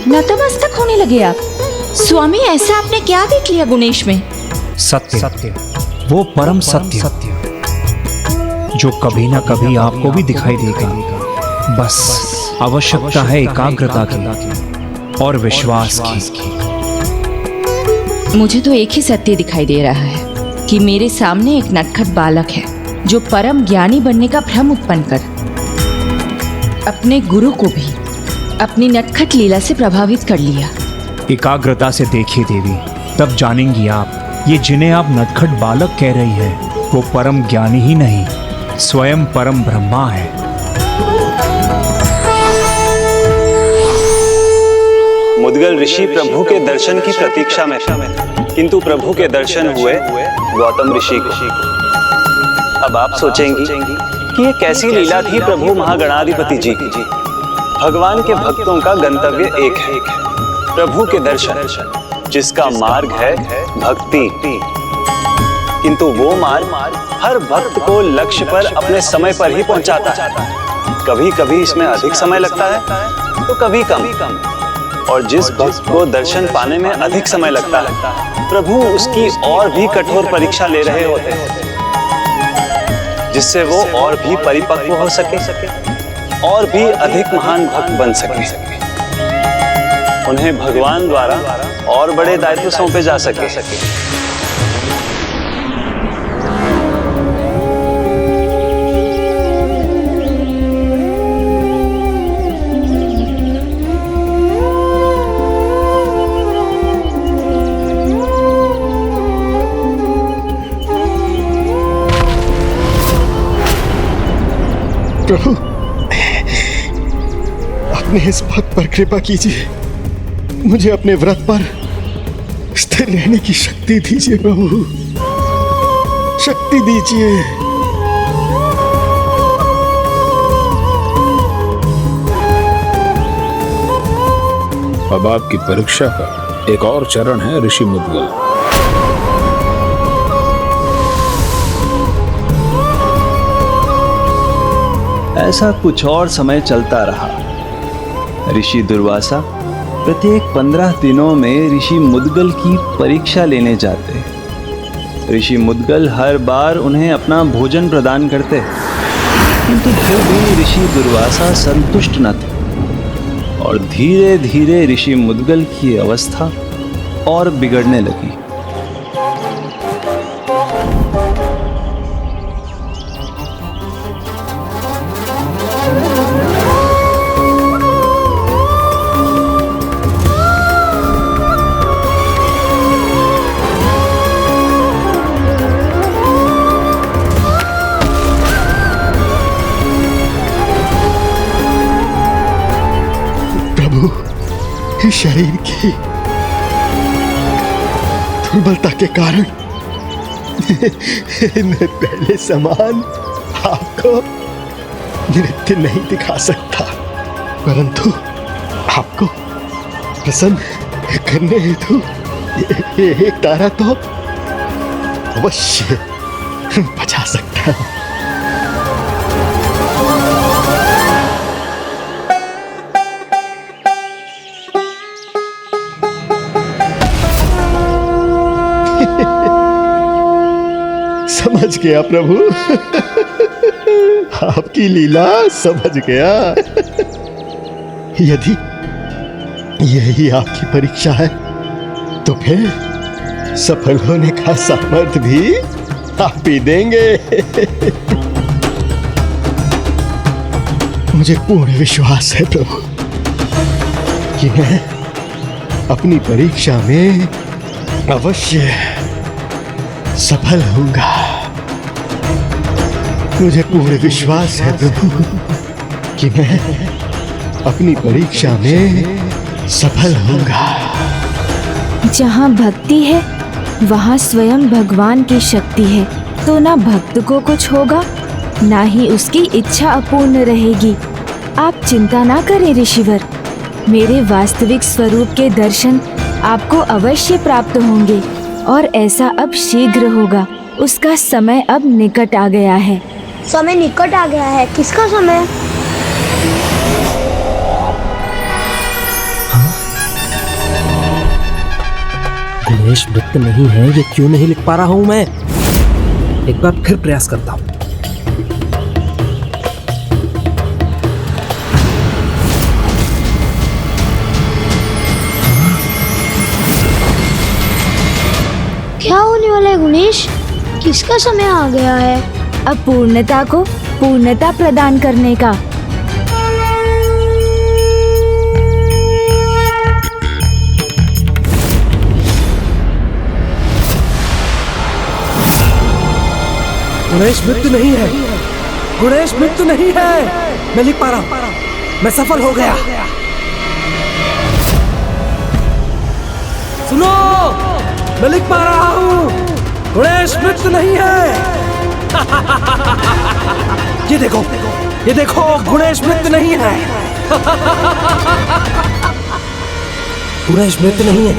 नतमस्तक होने लगे आप। स्वामी, ऐसा आपने क्या देख लिया गुणेश में? सत्य, वो परम सत्य जो कभी ना कभी आपको भी दिखाई देगा। बस आवश्यकता है एकाग्रता की और विश्वास की। मुझे तो एक ही सत्य दिखाई दे रहा है कि मेरे सामने एक नटखट बालक है जो परम ज्ञानी बनने का भ्रम उत्पन्न कर अपने गुरु को भी अपनी नटखट लीला से प्रभावित कर लिया। एकाग्रता से देखिए देवी, तब जानेंगी आप ये जिन्हें आप नटखट बालक कह रही है वो परम ज्ञानी ही नहीं, स्वयं परम ब्रह्मा है। मुद्गल ऋषि प्रभु के दर्शन की प्रतीक्षा में था, किंतु प्रभु के दर्शन हुए गौतम ऋषि को। अब आप सोचेंगी कि ये कैसी लीला थी प्रभु महागणाधिपति जी की। भगवान के भक्तों का गंतव्य एक है, प्रभु के दर्शन, जिसका मार्ग है भक्ति। किंतु वो मार्ग हर भक्त को लक्ष्य पर अपने समय पर ही पहुंचाता है। कभी कभी इसमें अधिक समय लगता है तो कभी कम। और जिस भक्त को दर्शन पाने में अधिक समय लगता है, प्रभु उसकी और भी कठोर परीक्षा ले रहे होते हैं, जिससे वो और भी परिपक्व हो सके और भी अधिक महान भक्त बन सके। उन्हें भगवान द्वारा और बड़े दायित्व सौंपे जा सके। प्रभु, अपने इस भक्त पर कृपा कीजिए। मुझे अपने व्रत पर स्थिर रहने की शक्ति दीजिए प्रभु, शक्ति दीजिए। अब आपकी परीक्षा का एक और चरण है ऋषि मुद्गल। ऐसा कुछ और समय चलता रहा। ऋषि दुर्वासा प्रत्येक 15 दिनों में ऋषि मुद्गल की परीक्षा लेने जाते। ऋषि मुद्गल हर बार उन्हें अपना भोजन प्रदान करते, किंतु फिर भी ऋषि दुर्वासा संतुष्ट न थे और धीरे धीरे ऋषि मुद्गल की अवस्था और बिगड़ने लगी। शरीर की दुर्बलता के कारण मैं पहले समान आपको नृत्य नहीं दिखा सकता, परंतु आपको प्रसन्न करने हेतु एक तारा तो अवश्य बजा सकता हूं। समझ गया प्रभु, आपकी लीला समझ गया। यदि यही आपकी परीक्षा है तो फिर सफल होने का सामर्थ्य भी आप ही देंगे। मुझे पूर्ण विश्वास है प्रभु कि मैं अपनी परीक्षा में अवश्य सफल होऊंगा। मुझे पूर्ण विश्वास है प्रभु कि मैं अपनी परीक्षा में सफल होऊंगा। जहाँ भक्ति है वहाँ स्वयं भगवान की शक्ति है, तो ना भक्त को कुछ होगा ना ही उसकी इच्छा अपूर्ण रहेगी। आप चिंता ना करें ऋषिवर, मेरे वास्तविक स्वरूप के दर्शन आपको अवश्य प्राप्त होंगे और ऐसा अब शीघ्र होगा। उसका समय अब निकट आ गया है। समय निकट आ गया है? किसका समय? गणेश मृत नहीं है, ये क्यों नहीं लिख पा रहा हूं मैं? एक बार फिर प्रयास करता हूं। क्या होने वाला है गणेश? किसका समय आ गया है? अपूर्णता को पूर्णता प्रदान करने का। गणेश मृत्यु नहीं है, गणेश मृत्यु नहीं है। मैं लिख पा रहा हूं, मैं सफल हो गया। सुनो, मैं लिख पा रहा हूं, गणेश मृत्यु नहीं है। ये देखो, ये देखो, गणेश मृत्यु नहीं है। गणेश मृत्यु नहीं है।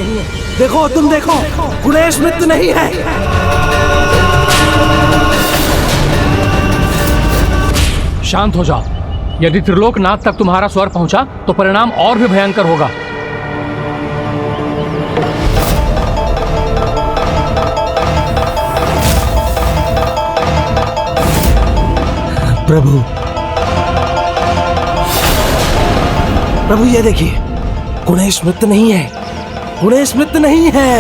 देखो, तुम देखो, गणेश मृत्यु नहीं है। शांत हो जाओ। यदि त्रिलोकनाथ तक तुम्हारा स्वर पहुंचा तो परिणाम और भी भयंकर होगा। प्रभु, प्रभु ये देखिए, गणेश मृत नहीं है, गणेश मृत नहीं है।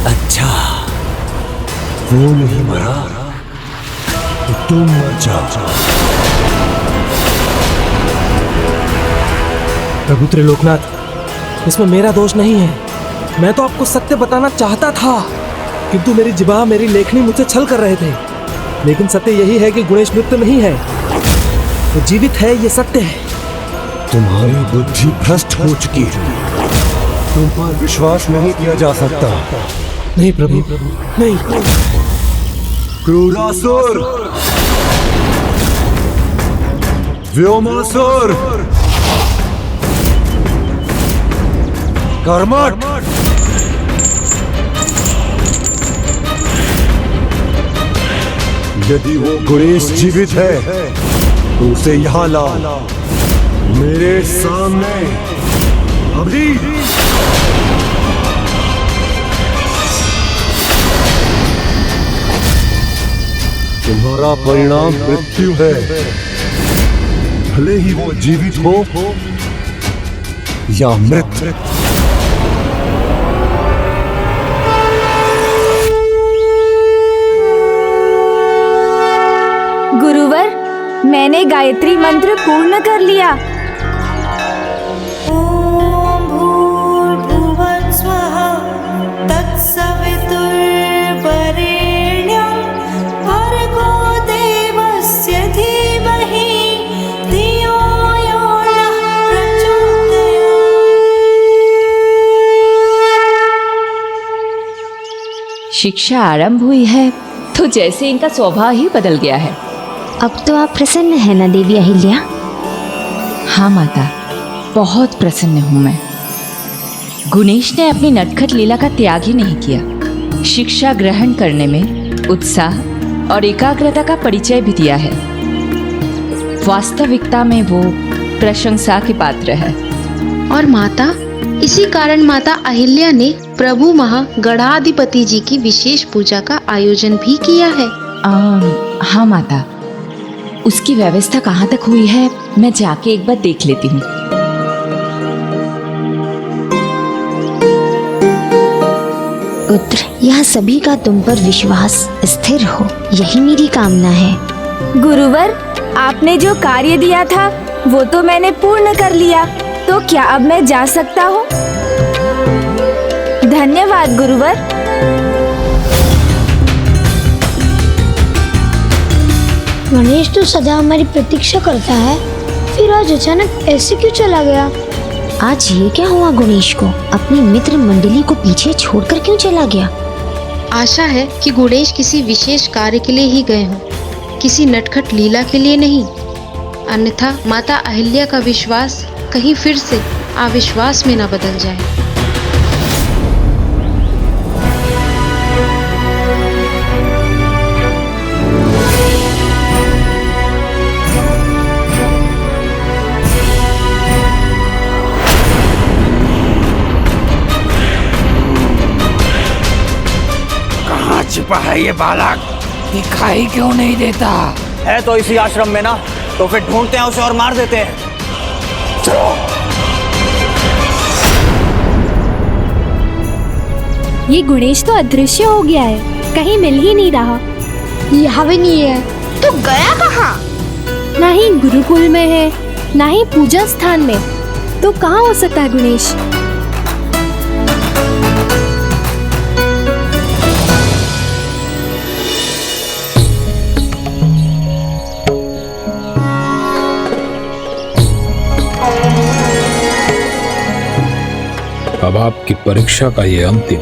अच्छा, वो नहीं मरा तो तुम मर जाओ। प्रभु त्रिलोकनाथ, इसमें मेरा दोष नहीं है। मैं तो आपको सत्य बताना चाहता था, किंतु मेरी जिह्वा, मेरी लेखनी मुझसे छल कर रहे थे। लेकिन सत्य यही है कि गणेश मृत नहीं है, वो जीवित है, ये सत्य है। तुम्हारी बुद्धि भ्रष्ट हो चुकी है, तुम पर विश्वास नहीं किया जा सकता। नहीं प्रभु, नहीं। क्रूरासुर, व्योमासुर, कर्मठ, यदि वो गणेश जीवित है तो उसे यहाँ लाओ, मेरे सामने अभी। तुम्हारा परिणाम मृत्यु है, भले ही वो जीवित हो या मृत। गुरुवर, मैंने गायत्री मंत्र पूर्ण कर लिया। शिक्षा आरंभ हुई है तो जैसे इनका स्वभाव ही बदल गया है। अब तो आप प्रसन्न हैं ना देवी अहिल्या? हाँ माता, बहुत प्रसन्न हूँ मैं। गुणेश ने अपनी नटखट लीला का त्याग ही नहीं किया। शिक्षा ग्रहण करने में उत्साह और एकाग्रता का परिचय भी दिया है। वास्तविकता में वो प्रशंसा के पात्र है। और माता, इसी कारण माता अहिल्या ने प्रभु गणाधिपति जी की विशेष पूजा का आयोजन भी किया है। हाँ माता, उसकी व्यवस्था कहाँ तक हुई है मैं जाके एक बार देख लेती हूँ। पुत्र, यह सभी का तुम पर विश्वास स्थिर हो, यही मेरी कामना है। गुरुवर, आपने जो कार्य दिया था वो तो मैंने पूर्ण कर लिया, तो क्या अब मैं जा सकता हूँ? धन्यवाद गुरुवर। गणेश तो सदा हमारी प्रतीक्षा करता है, फिर आज अचानक ऐसे क्यों चला गया? आज ये क्या हुआ गणेश को? अपनी मित्र मंडली को पीछे छोड़कर क्यों चला गया? आशा है कि गणेश किसी विशेष कार्य के लिए ही गए हों, किसी नटखट लीला के लिए नहीं। अन्यथा माता अहिल्या का विश्वास कहीं फिर से अविश्वास में न बदल जाए। कहाँ छिपा है ये बालक? दिखाई क्यों नहीं देता? है तो इसी आश्रम में ना, तो फिर ढूंढते हैं उसे और मार देते हैं। चलो। ये गणेश तो अदृश्य हो गया है, कहीं मिल ही नहीं रहा। यहाँ भी नहीं है। तो गया कहाँ? ना ही गुरुकुल में है, ना ही पूजा स्थान में। तो कहाँ हो सकता है गणेश? अब आपकी परीक्षा का ये अंतिम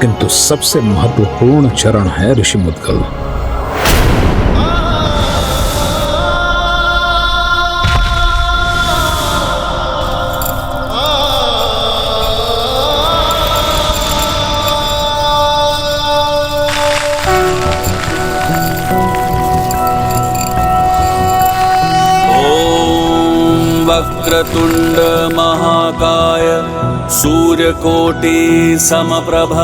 किंतु सबसे महत्वपूर्ण चरण है ऋषि मुद्गल। वक्रतुंड महाकाय सूर्यकोटि समप्रभ।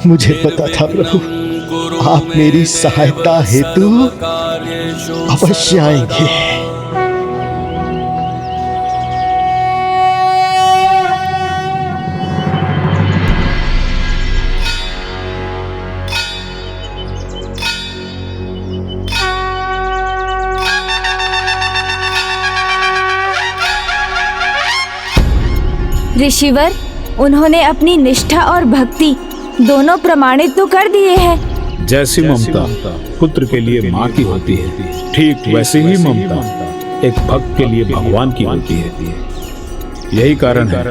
मुझे पता था प्रभु, आप मेरी सहायता हेतु अवश्य आएंगे। ऋषिवर, उन्होंने अपनी निष्ठा और भक्ति दोनों प्रमाणित तो कर दिए हैं। जैसी ममता पुत्र के लिए माँ की होती है, ठीक वैसे ही ममता एक भक्त के लिए भगवान की होती है। यही कारण है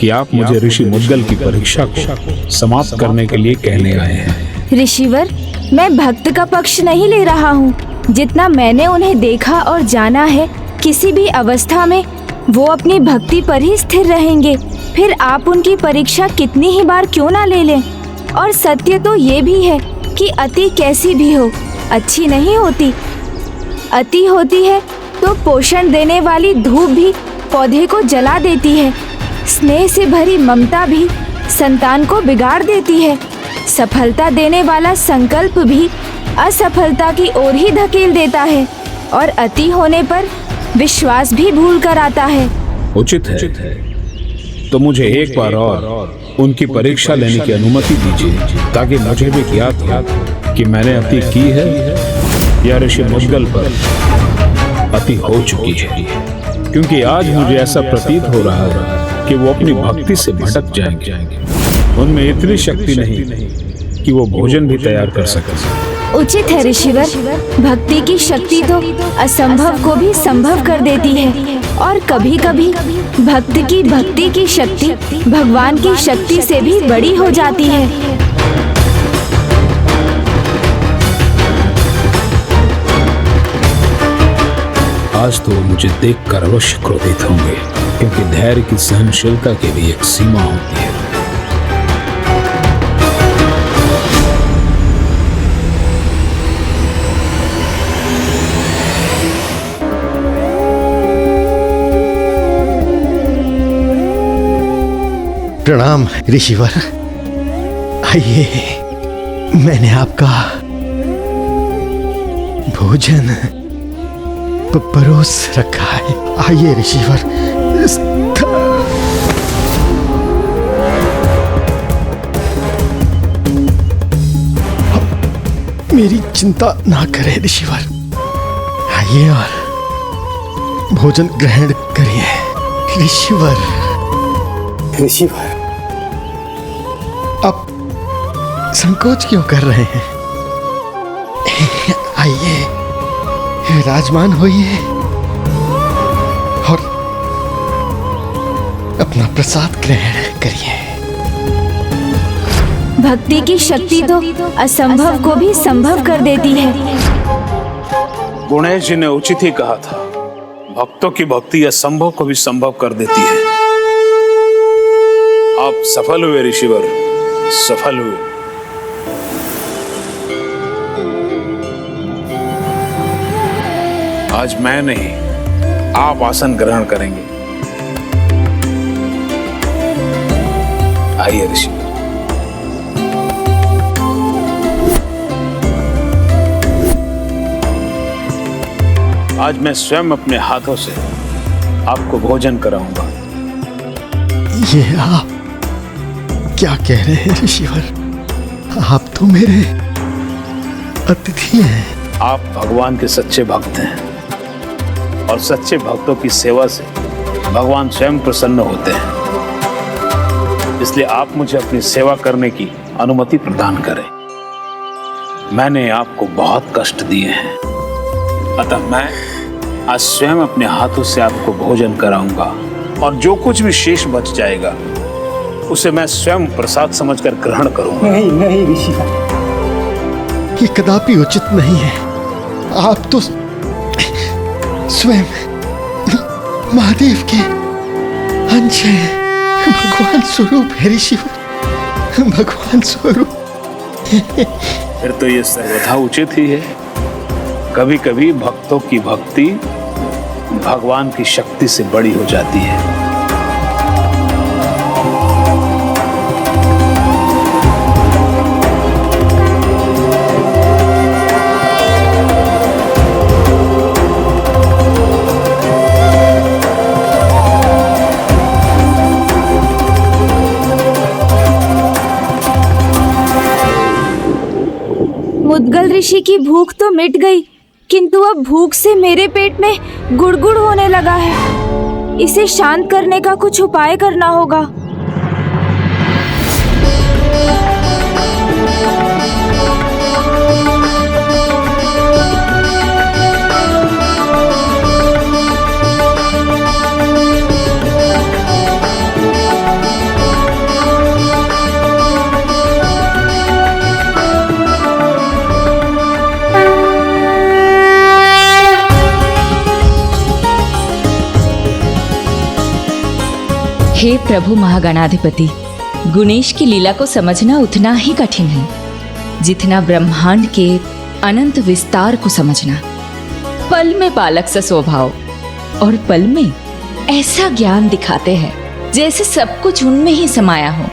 कि आप मुझे ऋषि मुद्गल की परीक्षा को समाप्त करने के लिए कहने आए हैं। ऋषिवर, मैं भक्त का पक्ष नहीं ले रहा हूँ। जितना मैंने उन्हें देखा और जाना है, किसी भी अवस्था में वो अपनी भक्ति पर ही स्थिर रहेंगे। फिर आप उनकी परीक्षा कितनी ही बार क्यों ना ले लें। और सत्य तो ये भी है कि अति कैसी भी हो, अच्छी नहीं होती। अति होती है तो पोषण देने वाली धूप भी पौधे को जला देती है। स्नेह से भरी ममता भी संतान को बिगाड़ देती है। सफलता देने वाला संकल्प भी असफलता की ओर ही धकेल देता है। और अति होने पर विश्वास भी भूल कर आता है। उचित है तो मुझे एक बार और उनकी परीक्षा लेने की अनुमति दीजिए, ताकि मुझे भी ज्ञात हो कि मैंने अति की है या ऋषि मुद्गल पर अति हो चुकी है। क्योंकि आज मुझे ऐसा प्रतीत हो रहा है कि वो अपनी भक्ति से भटक जाएंगे। उनमें इतनी शक्ति नहीं कि वो भोजन भी तैयार कर सके। उचित है ऋषिवर, भक्ति की शक्ति तो असंभव को भी संभव कर देती है। और कभी कभी भक्त की भक्ति की शक्ति भगवान की शक्ति से भी बड़ी हो जाती है। आज तो मुझे देखकर अवश्य क्रोधित होंगे, क्योंकि धैर्य की सहनशीलता की भी एक सीमा होती है। प्रणाम ऋषिवर। आइए, मैंने आपका भोजन परोस रखा है। आइए ऋषिवर। मेरी चिंता ना करें ऋषिवर, आइए और भोजन ग्रहण करिए ऋषिवर। ऋषिवर, आप संकोच क्यों कर रहे हैं? आइए, विराजमान होइए और अपना प्रसाद ग्रहण करिए। भक्ति की शक्ति तो असंभव को भी संभव कर देती है। गणेश जी ने उचित ही कहा था, भक्तों की भक्ति असंभव को भी संभव कर देती है। आप सफल हुए ऋषिवर, सफल हुए। आज मैं नहीं, आप आसन ग्रहण करेंगे। आइए ऋषि। आज मैं स्वयं अपने हाथों से आपको भोजन कराऊंगा। ये आप क्या कह रहे हैं ऋषिवर? आप तो मेरे अतिथि हैं। आप भगवान के सच्चे भक्त हैं और सच्चे भक्तों की सेवा से भगवान स्वयं प्रसन्न होते हैं। इसलिए आप मुझे अपनी सेवा करने की अनुमति प्रदान करें। मैंने आपको बहुत कष्ट दिए हैं, अतः मैं आज स्वयं अपने हाथों से आपको भोजन कराऊंगा और जो कुछ भी शेष बच जाएगा उसे मैं स्वयं प्रसाद समझकर ग्रहण करूंगा। नहीं नहीं ऋषिवर, ये कदापि उचित नहीं है। आप तो स्वयं महादेव के अंश हैं, भगवान स्वरूप है ऋषिवर, भगवान स्वरूप। फिर तो ये सर्वथा उचित ही है। कभी कभी भक्तों की भक्ति भगवान की शक्ति से बड़ी हो जाती है। मुद्गल ऋषि की भूख तो मिट गई, किंतु अब भूख से मेरे पेट में गुड़गुड़ होने लगा है। इसे शांत करने का कुछ उपाय करना होगा। हे प्रभु महागणाधिपति, गुणेश की लीला को समझना उतना ही कठिन है जितना ब्रह्मांड के अनंत विस्तार को समझना। पल में बालक सा स्वभाव और पल में ऐसा ज्ञान दिखाते हैं जैसे सब कुछ उनमें ही समाया हो।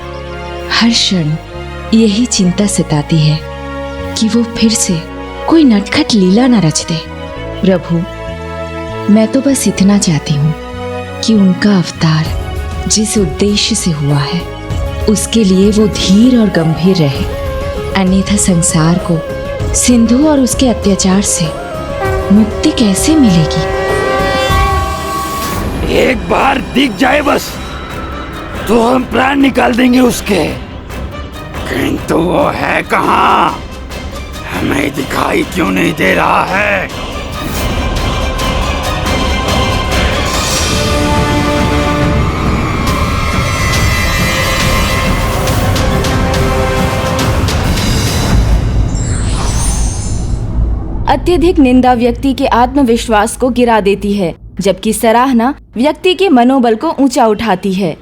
हर क्षण यही चिंता सताती है कि वो फिर से कोई नटखट लीला न रच दे। प्रभु, मैं तो बस इतना चाहती हूँ कि उनका अवतार जिस उद्देश्य से हुआ है उसके लिए वो धीर और गंभीर रहे, अन्यथा संसार को सिंधु और उसके अत्याचार से मुक्ति कैसे मिलेगी? एक बार दिख जाए बस तो हम प्राण निकाल देंगे उसके, किंतु वो है कहाँ? हमें दिखाई क्यों नहीं दे रहा है? अत्यधिक निंदा व्यक्ति के आत्मविश्वास को गिरा देती है, जबकि सराहना व्यक्ति के मनोबल को ऊंचा उठाती है।